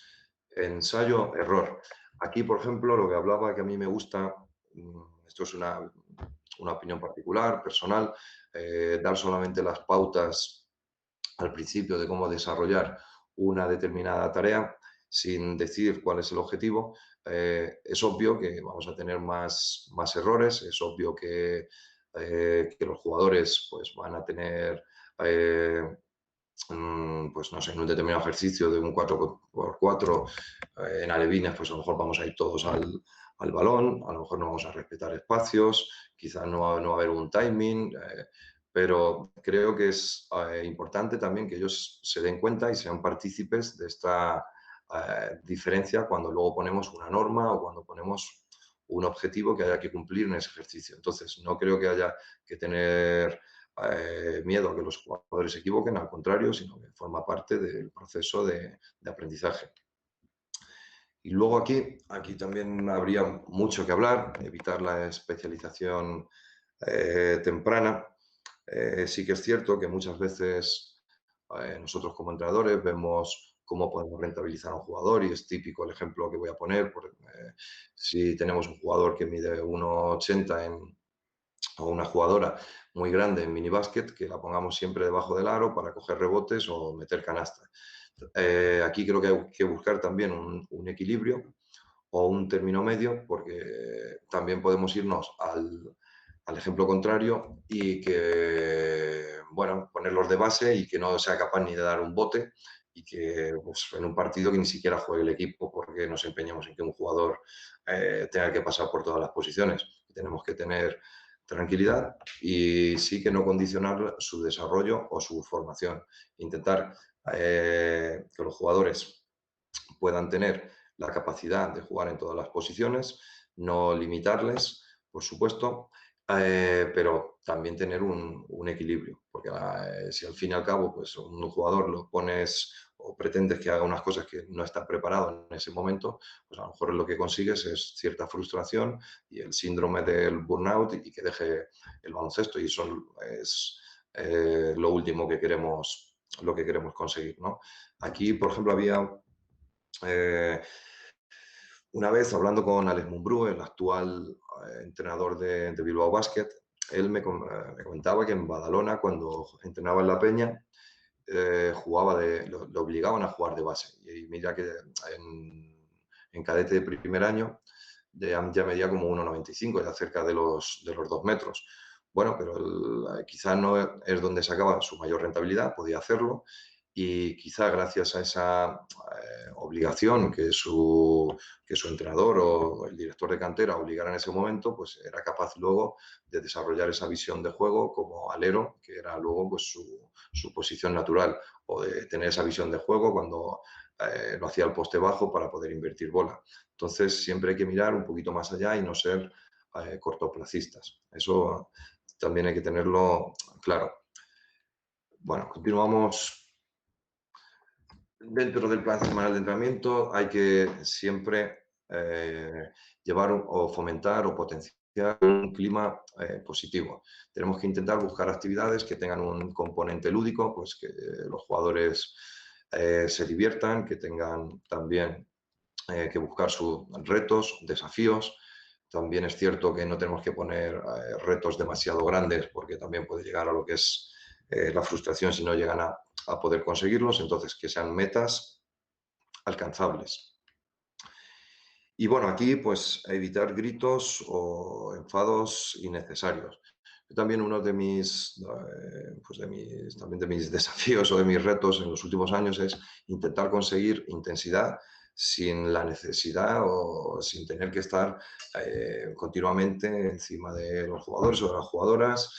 Ensayo, error. Aquí, por ejemplo, lo que hablaba que a mí me gusta, esto es una opinión particular, personal, dar solamente las pautas al principio de cómo desarrollar una determinada tarea sin decir cuál es el objetivo. Es obvio que vamos a tener más errores, es obvio que los jugadores pues, van a tener pues no sé, en un determinado ejercicio de un 4x4 en alevines, pues a lo mejor vamos a ir todos al balón, a lo mejor no vamos a respetar espacios, quizás no va a haber un timing, pero creo que es importante también que ellos se den cuenta y sean partícipes de esta diferencia cuando luego ponemos una norma o cuando ponemos un objetivo que haya que cumplir en ese ejercicio. Entonces, no creo que haya que tener miedo a que los jugadores se equivoquen, al contrario, sino que forma parte del proceso de aprendizaje. Y luego aquí también habría mucho que hablar, evitar la especialización temprana. Sí que es cierto que muchas veces nosotros como entrenadores vemos cómo podemos rentabilizar a un jugador y es típico el ejemplo que voy a poner. Si tenemos un jugador que mide 1,80 o una jugadora muy grande en minibásquet, que la pongamos siempre debajo del aro para coger rebotes o meter canasta. Aquí creo que hay que buscar también un equilibrio o un término medio, porque también podemos irnos al ejemplo contrario y que, bueno, ponerlos de base y que no sea capaz ni de dar un bote y que pues, en un partido que ni siquiera juegue el equipo porque nos empeñamos en que un jugador tenga que pasar por todas las posiciones. Tenemos que tener tranquilidad y sí que no condicionar su desarrollo o su formación. Intentar que los jugadores puedan tener la capacidad de jugar en todas las posiciones, no limitarles, por supuesto, pero también tener un equilibrio, porque si al fin y al cabo pues, un jugador lo pones o pretendes que haga unas cosas que no está preparado en ese momento, pues a lo mejor lo que consigues es cierta frustración y el síndrome del burnout y que deje el baloncesto, y eso es lo último que queremos, lo que queremos conseguir, ¿no? Aquí, por ejemplo, había eh, una vez hablando con Alex Mumbrú, el actual entrenador de Bilbao Basket, él me comentaba que en Badalona, cuando entrenaba en La Peña, lo obligaban a jugar de base. Y mira que en cadete de primer año ya medía como 1,95, ya cerca de los 2 metros. Bueno, pero quizás no es donde sacaba su mayor rentabilidad, podía hacerlo, y quizá gracias a esa obligación que su entrenador o el director de cantera obligara en ese momento, pues era capaz luego de desarrollar esa visión de juego como alero, que era luego pues su posición natural, o de tener esa visión de juego cuando lo hacía al poste bajo para poder invertir bola. Entonces siempre hay que mirar un poquito más allá y no ser cortoplacistas. Eso también hay que tenerlo claro. Bueno, continuamos. Dentro del plan semanal de entrenamiento hay que siempre llevar o fomentar o potenciar un clima positivo. Tenemos que intentar buscar actividades que tengan un componente lúdico, pues que los jugadores se diviertan, que tengan también que buscar sus retos, desafíos. También es cierto que no tenemos que poner retos demasiado grandes porque también puede llegar a lo que es la frustración si no llegan a poder conseguirlos. Entonces, que sean metas alcanzables. Y bueno, aquí pues evitar gritos o enfados innecesarios. También uno también de mis desafíos o de mis retos en los últimos años es intentar conseguir intensidad sin la necesidad o sin tener que estar continuamente encima de los jugadores o de las jugadoras.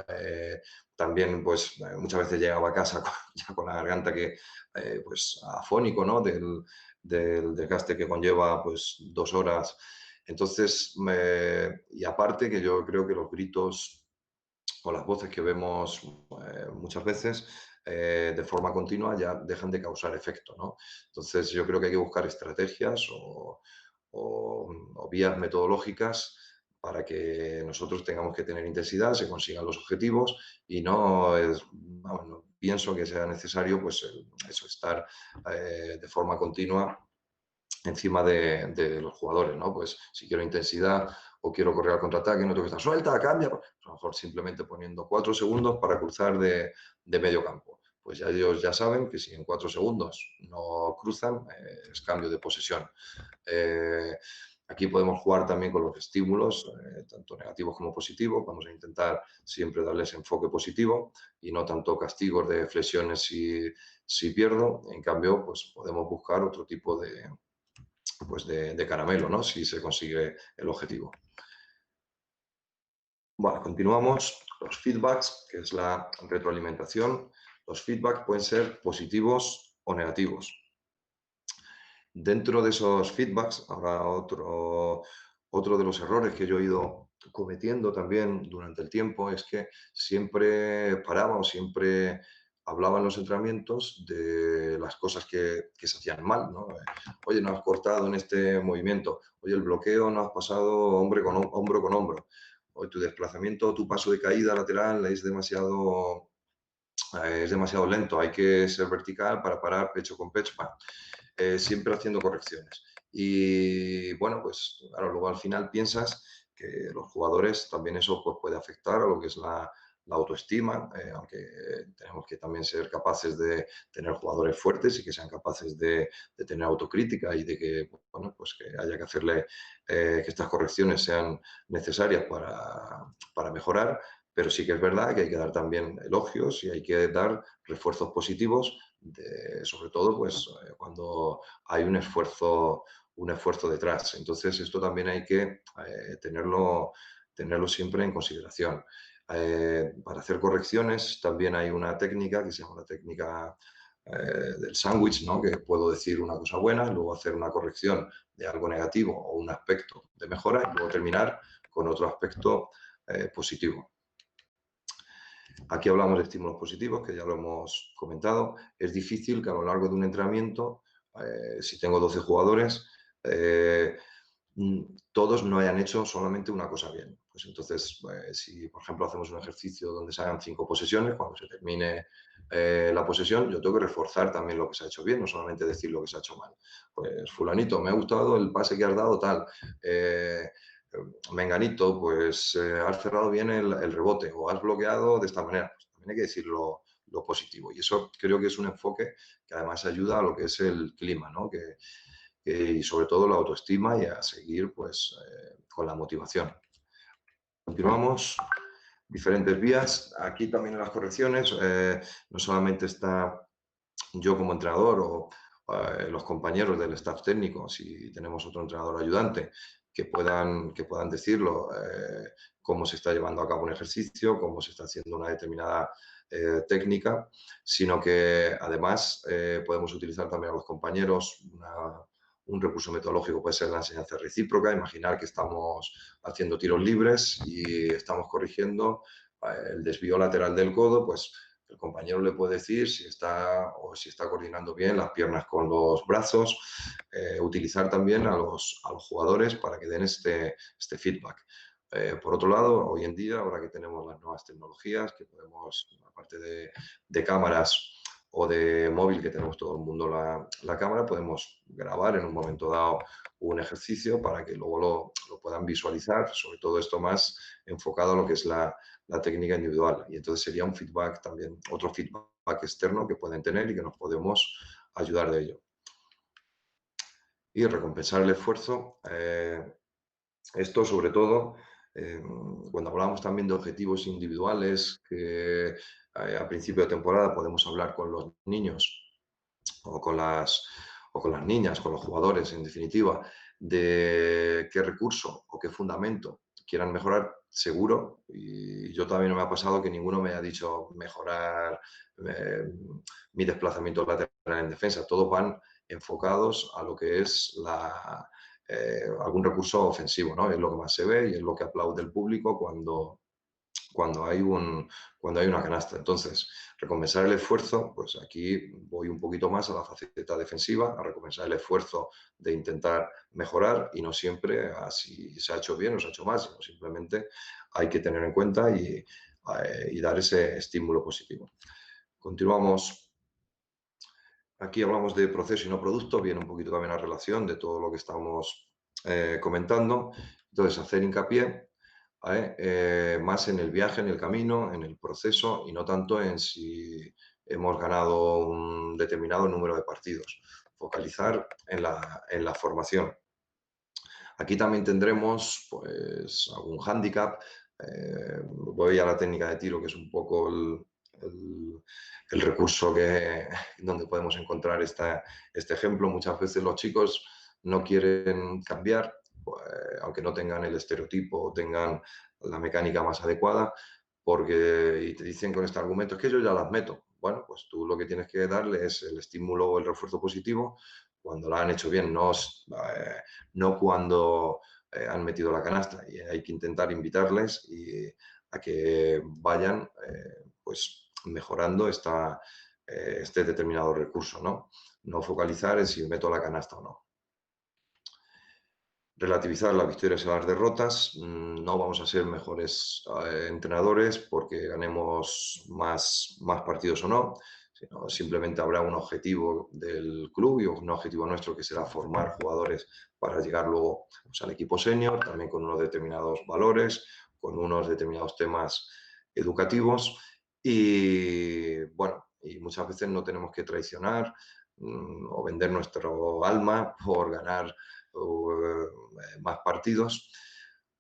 Eh, También pues muchas veces llegaba a casa ya con la garganta pues afónico, ¿no? Del desgaste que conlleva pues 2 horas. Entonces, y aparte que yo creo que los gritos o las voces que vemos muchas veces de forma continua ya dejan de causar efecto, ¿no? Entonces yo creo que hay que buscar estrategias o vías metodológicas para que nosotros tengamos que tener intensidad, se consigan los objetivos y no pienso que sea necesario pues eso, estar de forma continua encima de los jugadores, ¿no? Pues si quiero intensidad o quiero correr al contraataque, no tengo que estar suelta, cambia, pues a lo mejor simplemente poniendo 4 segundos para cruzar de medio campo. Pues ya ellos ya saben que si en 4 segundos no cruzan, es cambio de posesión. Eh, Aquí podemos jugar también con los estímulos, tanto negativos como positivos. Vamos a intentar siempre darles enfoque positivo y no tanto castigos de flexiones si pierdo. En cambio, pues podemos buscar otro tipo de caramelo, ¿no? Si se consigue el objetivo. Bueno, continuamos. Los feedbacks, que es la retroalimentación. Los feedbacks pueden ser positivos o negativos. Dentro de esos feedbacks habrá otro de los errores que yo he ido cometiendo también durante el tiempo, es que siempre paraba o siempre hablaba en los entrenamientos de las cosas que se hacían mal, ¿no? Oye, no has cortado en este movimiento. Oye, el bloqueo no has pasado hombro con hombro. Oye, tu desplazamiento, tu paso de caída lateral es demasiado lento. Hay que ser vertical para parar pecho con pecho. Bueno, siempre haciendo correcciones. Y bueno, pues claro, luego al final piensas que los jugadores también eso pues, puede afectar a lo que es la autoestima, aunque tenemos que también ser capaces de tener jugadores fuertes y que sean capaces de tener autocrítica y de que, bueno, pues que haya que hacerle que estas correcciones sean necesarias para mejorar, pero sí que es verdad que hay que dar también elogios y hay que dar refuerzos positivos, sobre todo pues cuando hay un esfuerzo detrás. Entonces esto también hay que tenerlo siempre en consideración. Para hacer correcciones también hay una técnica que se llama la técnica del sándwich, ¿no? Que puedo decir una cosa buena, luego hacer una corrección de algo negativo o un aspecto de mejora y luego terminar con otro aspecto positivo. Aquí hablamos de estímulos positivos, que ya lo hemos comentado. Es difícil que a lo largo de un entrenamiento, si tengo 12 jugadores, todos no hayan hecho solamente una cosa bien. Pues entonces, si por ejemplo hacemos un ejercicio donde se hagan 5 posesiones, cuando se termine la posesión, yo tengo que reforzar también lo que se ha hecho bien, no solamente decir lo que se ha hecho mal. Pues fulanito, me ha gustado el pase que has dado, tal. Menganito, pues has cerrado bien el rebote o has bloqueado de esta manera. Pues también hay que decir lo positivo. Y eso creo que es un enfoque que además ayuda a lo que es el clima, ¿no? Y sobre todo la autoestima y a seguir pues, con la motivación. Continuamos. Diferentes vías. Aquí también en las correcciones no solamente está yo como entrenador o los compañeros del staff técnico, si tenemos otro entrenador ayudante, que puedan decirlo, cómo se está llevando a cabo un ejercicio, cómo se está haciendo una determinada técnica, sino que además podemos utilizar también a los compañeros un recurso metodológico, puede ser la enseñanza recíproca, imaginar que estamos haciendo tiros libres y estamos corrigiendo el desvío lateral del codo, pues el compañero le puede decir si está coordinando bien las piernas con los brazos, utilizar también a los jugadores para que den este feedback. Por otro lado, hoy en día, ahora que tenemos las nuevas tecnologías, que podemos, aparte de cámaras o de móvil, que tenemos todo el mundo la cámara, podemos grabar en un momento dado un ejercicio para que luego lo puedan visualizar, sobre todo esto más enfocado a lo que es la técnica individual. Y entonces sería un feedback también, otro feedback externo que pueden tener y que nos podemos ayudar de ello. Y recompensar el esfuerzo. Esto sobre todo, cuando hablamos también de objetivos individuales, que a principio de temporada podemos hablar con los niños o con las niñas, con los jugadores, en definitiva, de qué recurso o qué fundamento quieran mejorar, seguro, y yo también me ha pasado que ninguno me ha dicho mejorar mi desplazamiento lateral en defensa. Todos van enfocados a lo que es algún recurso ofensivo, ¿no? Es lo que más se ve y es lo que aplaude el público cuando hay una canasta. Entonces, recompensar el esfuerzo, pues aquí voy un poquito más a la faceta defensiva, a recompensar el esfuerzo de intentar mejorar y no siempre a si se ha hecho bien o se ha hecho mal, sino simplemente hay que tener en cuenta y dar ese estímulo positivo. Continuamos. Aquí hablamos de proceso y no producto, viene un poquito también a relación de todo lo que estamos comentando. Entonces, hacer hincapié más en el viaje, en el camino, en el proceso y no tanto en si hemos ganado un determinado número de partidos. Focalizar en la formación. Aquí también tendremos pues, algún hándicap. Voy a la técnica de tiro, que es un poco el recurso donde podemos encontrar este ejemplo. Muchas veces los chicos no quieren cambiar, pues, aunque no tengan el estereotipo o tengan la mecánica más adecuada, y te dicen con este argumento, es que yo ya las meto. Bueno, pues tú lo que tienes que darle es el estímulo o el refuerzo positivo cuando la han hecho bien, no cuando han metido la canasta. Y hay que intentar invitarles a que vayan pues mejorando este determinado recurso, ¿no? No focalizar en si meto la canasta o no. Relativizar las victorias y las derrotas. No vamos a ser mejores entrenadores porque ganemos más partidos o no, sino simplemente habrá un objetivo del club y un objetivo nuestro que será formar jugadores para llegar luego pues, al equipo senior, también con unos determinados valores, con unos determinados temas educativos y bueno, y muchas veces no tenemos que traicionar o vender nuestro alma por ganar más partidos,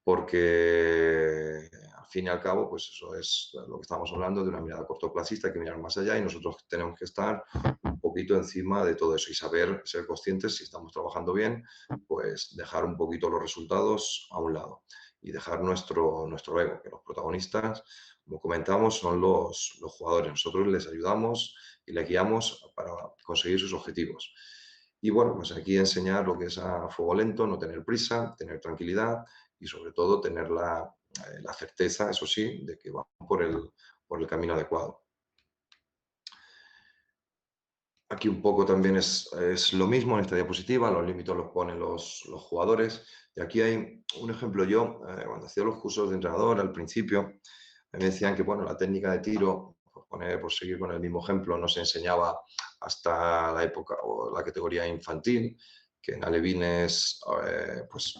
porque al fin y al cabo, pues eso es lo que estamos hablando de una mirada cortoplacista, hay que mirar más allá y nosotros tenemos que estar un poquito encima de todo eso y ser conscientes si estamos trabajando bien, pues dejar un poquito los resultados a un lado y dejar nuestro ego, que los protagonistas, como comentamos, son los jugadores. Nosotros les ayudamos y les guiamos para conseguir sus objetivos. Y bueno, pues aquí enseñar lo que es a fuego lento, no tener prisa, tener tranquilidad y sobre todo tener la certeza, eso sí, de que vamos por el camino adecuado. Aquí un poco también es lo mismo en esta diapositiva, los límites los ponen los jugadores. Y aquí hay un ejemplo yo, cuando hacía los cursos de entrenador al principio, me decían que bueno, la técnica de tiro, por seguir con el mismo ejemplo, no se enseñaba hasta la época o la categoría infantil, que en alevines, pues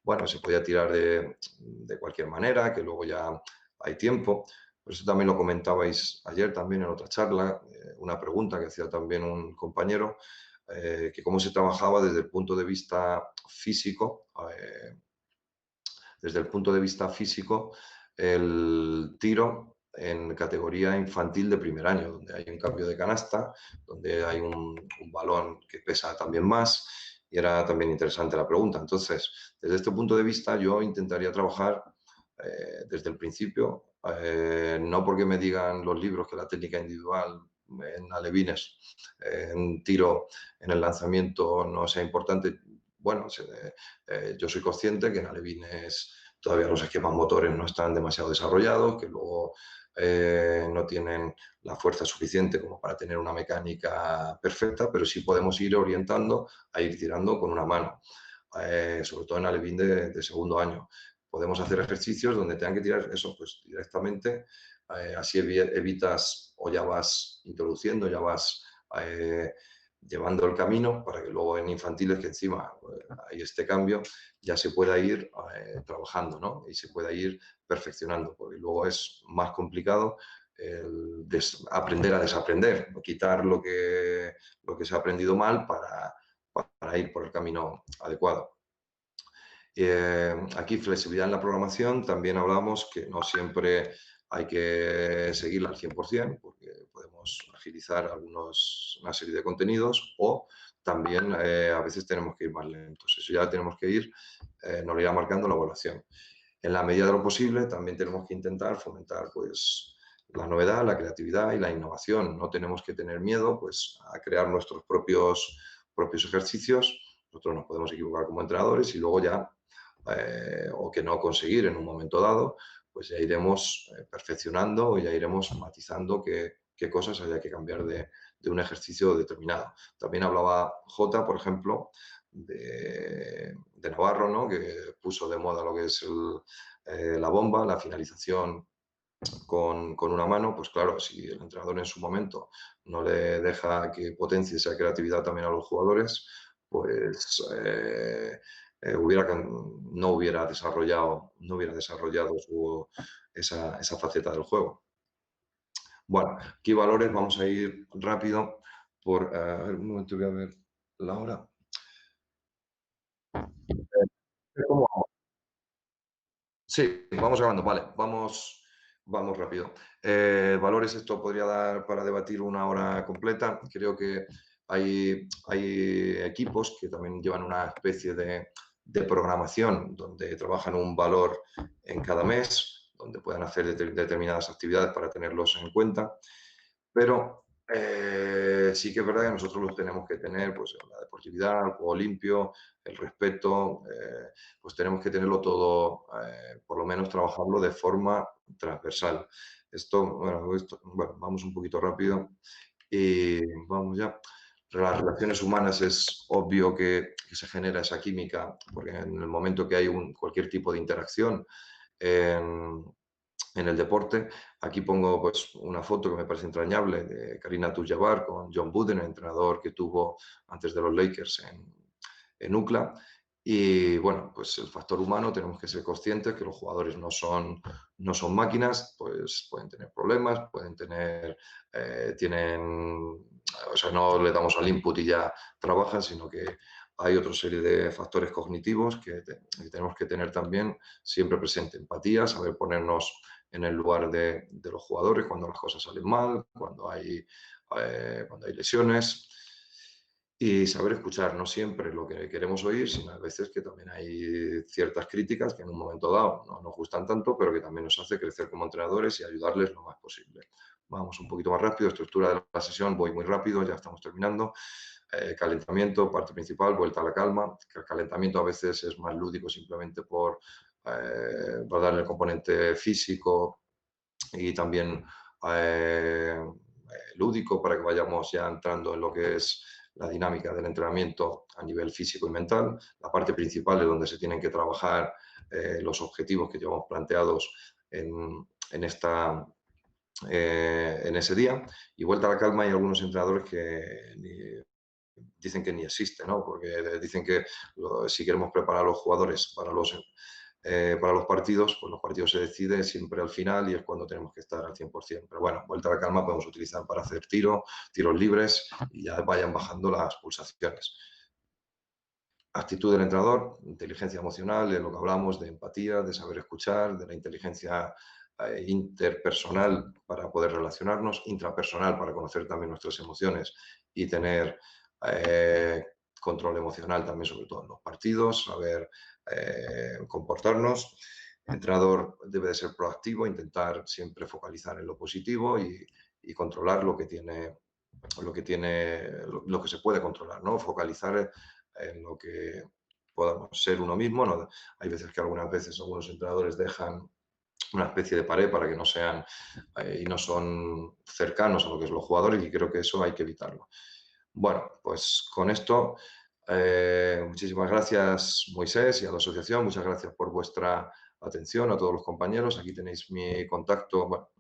bueno, se podía tirar de cualquier manera, que luego ya hay tiempo. Por eso también lo comentabais ayer también en otra charla, una pregunta que hacía también un compañero, que cómo se trabajaba desde el punto de vista físico, el tiro en categoría infantil de primer año, donde hay un cambio de canasta, donde hay un balón que pesa también más, y era también interesante la pregunta. Entonces, desde este punto de vista, yo intentaría trabajar desde el principio, no porque me digan los libros que la técnica individual en alevines, en tiro, en el lanzamiento no sea importante. Bueno, yo soy consciente que en alevines todavía los esquemas motores no están demasiado desarrollados, que luego no tienen la fuerza suficiente como para tener una mecánica perfecta, pero sí podemos ir orientando a ir tirando con una mano, sobre todo en alevín de segundo año. Podemos hacer ejercicios donde tengan que tirar eso pues directamente, así evitas o ya vas introduciendo, ya vas llevando el camino para que luego en infantiles, que encima hay este cambio, ya se pueda ir trabajando, ¿no? Y se pueda ir perfeccionando, porque luego es más complicado aprender a desaprender, quitar lo que se ha aprendido mal para ir por el camino adecuado. Aquí flexibilidad en la programación, también hablamos que no siempre hay que seguirla al 100%, porque podemos agilizar una serie de contenidos o también a veces tenemos que ir más lentos. Eso ya tenemos que ir, nos lo irá marcando la evaluación. En la medida de lo posible también tenemos que intentar fomentar pues, la novedad, la creatividad y la innovación. No tenemos que tener miedo pues, a crear nuestros propios ejercicios. Nosotros nos podemos equivocar como entrenadores y luego ya o que no conseguir en un momento dado, pues ya iremos perfeccionando o ya iremos matizando qué cosas haya que cambiar de un ejercicio determinado. También hablaba Jota, por ejemplo, de Navarro, ¿no? Que puso de moda lo que es la bomba, la finalización con una mano, pues claro, si el entrenador en su momento no le deja que potencie esa creatividad también a los jugadores, pues no hubiera desarrollado esa faceta del juego. Bueno, aquí valores, vamos a ir rápido a ver, un momento, voy a ver la hora. ¿Cómo vamos? Sí, vamos grabando, vale, vamos rápido. Valores, esto podría dar para debatir una hora completa. Creo que hay equipos que también llevan una especie de programación donde trabajan un valor en cada mes, donde puedan hacer determinadas actividades para tenerlos en cuenta. Pero sí que es verdad que nosotros los tenemos que tener, pues la deportividad, el juego limpio, el respeto, pues tenemos que tenerlo todo, por lo menos trabajarlo de forma transversal. Bueno, vamos un poquito rápido y vamos ya. Las relaciones humanas es obvio que se genera esa química, porque en el momento que hay cualquier tipo de interacción, en el deporte. Aquí pongo pues, una foto que me parece entrañable de Karina Abdul-Jabbar con John Wooden, el entrenador que tuvo antes de los Lakers en UCLA. Y bueno, pues el factor humano, tenemos que ser conscientes que los jugadores no son máquinas, pues pueden tener problemas, o sea, no le damos al input y ya trabajan, sino que hay otra serie de factores cognitivos que tenemos que tener también siempre presente. Empatía, saber ponernos en el lugar de los jugadores cuando las cosas salen mal, cuando hay lesiones. Y saber escuchar, no siempre lo que queremos oír, sino a veces que también hay ciertas críticas que en un momento dado no nos gustan tanto, pero que también nos hace crecer como entrenadores y ayudarles lo más posible. Vamos un poquito más rápido, estructura de la sesión, voy muy rápido, ya estamos terminando. Calentamiento, parte principal, vuelta a la calma. El calentamiento a veces es más lúdico simplemente por darle el componente físico y también lúdico para que vayamos ya entrando en lo que es la dinámica del entrenamiento a nivel físico y mental. La parte principal es donde se tienen que trabajar los objetivos que llevamos planteados en, esta, en ese día. Y vuelta a la calma, hay algunos entrenadores que dicen que ni existe, ¿no? Porque dicen que si queremos preparar a los jugadores para los partidos, pues los partidos se deciden siempre al final y es cuando tenemos que estar al 100%. Pero bueno, vuelta a la calma podemos utilizar para hacer tiros libres y ya vayan bajando las pulsaciones. Actitud del entrenador, inteligencia emocional, de lo que hablamos, de empatía, de saber escuchar, de la inteligencia interpersonal para poder relacionarnos, intrapersonal para conocer también nuestras emociones y tener control emocional también, sobre todo en los partidos, saber comportarnos. El entrenador debe de ser proactivo, intentar siempre focalizar en lo positivo y controlar lo que se puede controlar, ¿no? Focalizar en lo que podamos ser uno mismo. ¿No? Hay veces que algunas veces algunos entrenadores dejan una especie de pared para que no sean y no son cercanos a lo que es los jugadores y creo que eso hay que evitarlo. Bueno, pues con esto, muchísimas gracias Moisés y a la asociación, muchas gracias por vuestra atención a todos los compañeros. Aquí tenéis mi contacto, bueno,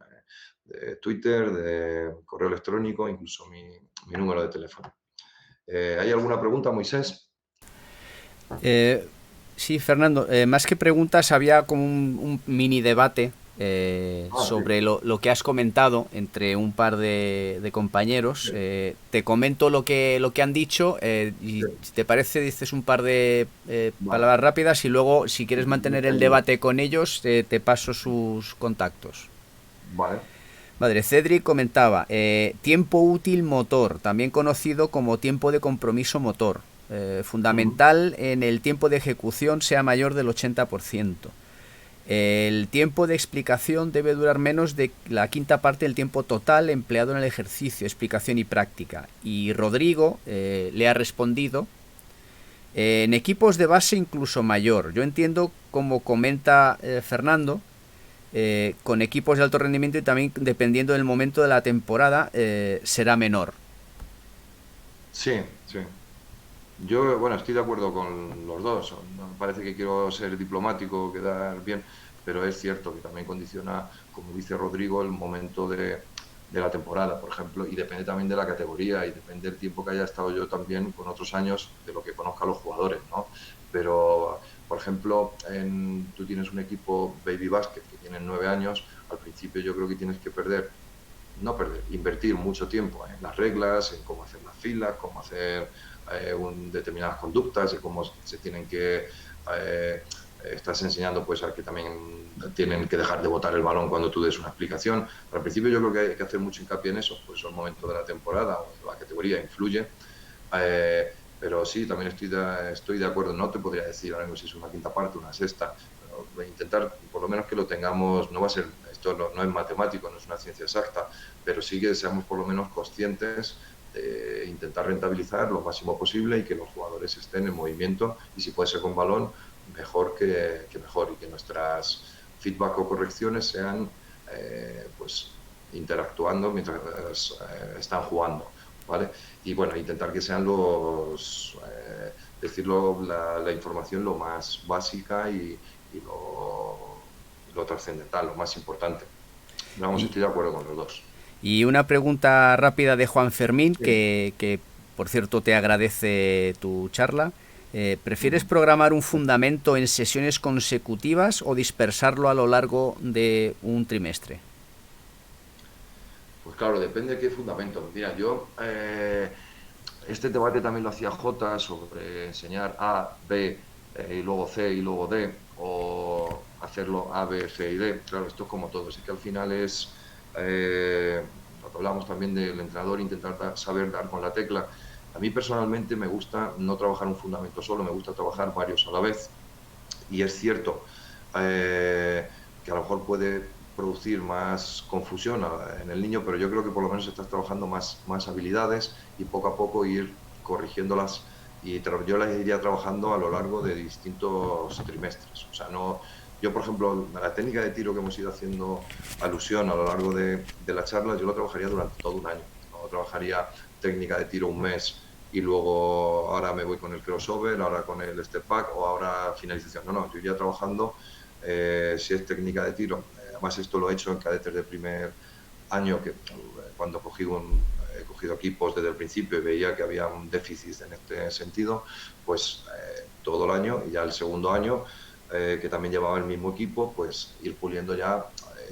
de Twitter, de correo electrónico, incluso mi número de teléfono. ¿Hay alguna pregunta, Moisés? Sí, Fernando, más que preguntas, había como un mini debate Ah, sí, sobre lo que has comentado entre un par de compañeros. sí, Te comento lo que han dicho y sí. si te parece dices un par de Vale. palabras rápidas y luego si quieres mantener el Genial. debate con ellos te paso sus contactos. Vale. Madre, Cedric comentaba, tiempo útil motor, también conocido como tiempo de compromiso motor. Ujú. Fundamental en el tiempo de ejecución sea mayor del 80%. El tiempo de explicación debe durar menos de la quinta parte del tiempo total empleado en el ejercicio, explicación y práctica. Y Rodrigo le ha respondido, en equipos de base incluso mayor. Yo entiendo, como comenta Fernando, con equipos de alto rendimiento y también dependiendo del momento de la temporada será menor. Sí, sí. Yo, bueno, estoy de acuerdo con los dos. No me parece que quiero ser diplomático, quedar bien, pero es cierto que también condiciona, como dice Rodrigo, el momento de la temporada, por ejemplo, y depende también de la categoría y depende del tiempo que haya estado yo también con otros años de lo que conozca a los jugadores, ¿no? Pero, por ejemplo, tú tienes un equipo Baby Basket que tiene 9 años, al principio yo creo que tienes que no perder, invertir mucho tiempo en las reglas, en cómo hacer las filas, cómo hacer determinadas conductas y cómo se tienen que... estás enseñando pues a que también tienen que dejar de botar el balón cuando tú des una explicación. Pero al principio yo creo que hay que hacer mucho hincapié en eso, pues el momento de la temporada o la categoría influye. Pero sí, también estoy de acuerdo. No te podría decir ahora mismo si es una quinta parte, una sexta, pero voy a intentar por lo menos que lo tengamos, no va a ser, esto no es matemático, no es una ciencia exacta, pero sí que seamos por lo menos conscientes de intentar rentabilizar lo máximo posible y que los jugadores estén en movimiento y si puede ser con balón, mejor que mejor y que nuestras feedback o correcciones sean pues interactuando mientras están jugando, ¿vale? Y bueno, intentar que sean decirlo, la información lo más básica y lo trascendental, lo más importante. Vamos, Y, estoy de acuerdo con los dos. y una pregunta rápida de Juan Fermín, Sí. que por cierto te agradece tu charla. ¿Prefieres Ujú. programar un fundamento en sesiones consecutivas o dispersarlo a lo largo de un trimestre? Pues claro, depende de qué fundamento. Mira, este debate también lo hacía Jota sobre enseñar A, B, y luego C y luego D, o hacerlo A, B, C y D. Claro, esto es como todo. Así que al final lo que hablamos también del entrenador, intentar saber dar con la tecla. A mí personalmente me gusta no trabajar un fundamento solo, me gusta trabajar varios a la vez. Y es cierto que a lo mejor puede producir más confusión en el niño, pero yo creo que por lo menos estás trabajando más habilidades y poco a poco ir corrigiéndolas y yo las iría trabajando a lo largo de distintos trimestres. O sea, no, yo, por ejemplo, la técnica de tiro que hemos ido haciendo alusión a lo largo de la charla, yo lo trabajaría durante todo un año. No trabajaría técnica de tiro un mes y luego ahora me voy con el crossover, ahora con el step back o ahora finalización. No, no, yo iría trabajando, si es técnica de tiro. Además, esto lo he hecho en cadetes de primer año, que cuando he cogido equipos desde el principio y veía que había un déficit en este sentido, pues todo el año y ya el segundo año, que también llevaba el mismo equipo, pues ir puliendo ya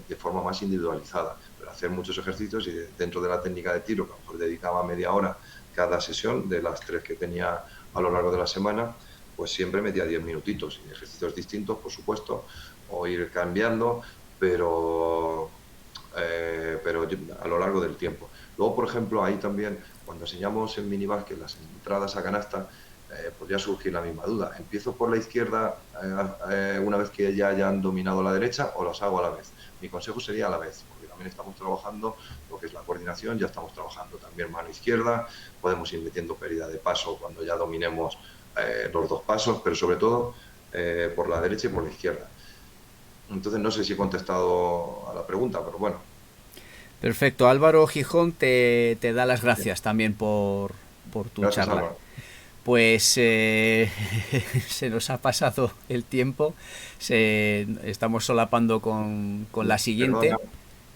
de forma más individualizada, pero hacer muchos ejercicios y dentro de la técnica de tiro, que a lo mejor dedicaba media hora cada sesión de las 3 que tenía a lo largo de la semana, pues siempre metía 10 minutitos y ejercicios distintos, por supuesto, o ir cambiando, pero a lo largo del tiempo. Luego, por ejemplo, ahí también, cuando enseñamos en minibásquet las entradas a canasta, podría surgir la misma duda. ¿Empiezo por la izquierda una vez que ya hayan dominado la derecha o las hago a la vez? Mi consejo sería a la vez, porque también estamos trabajando lo que es la coordinación, ya estamos trabajando también mano izquierda, podemos ir metiendo pérdida de paso cuando ya dominemos los dos pasos, pero sobre todo por la derecha y por la izquierda. Entonces no sé si he contestado a la pregunta, pero bueno. Perfecto. Álvaro Gijón te da las gracias también por tu Gracias, charla. Álvaro. Pues se nos ha pasado el tiempo, estamos solapando con la Perdona, siguiente. perdona,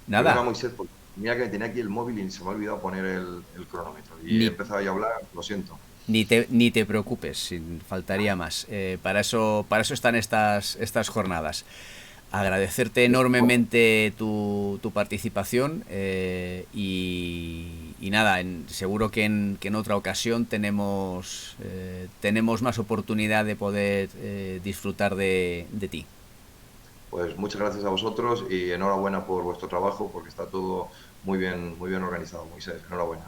Nada, Moisés, porque mira que tenía aquí el móvil y se me ha olvidado poner el cronómetro. Y he ni, empezado a hablar, lo siento. ni te preocupes, sin faltaría más. Para eso están estas jornadas. Agradecerte enormemente tu participación y nada, seguro que en otra ocasión tenemos más oportunidad de poder disfrutar de ti. Pues muchas gracias a vosotros y enhorabuena por vuestro trabajo porque está todo muy bien organizado, Moisés. Enhorabuena.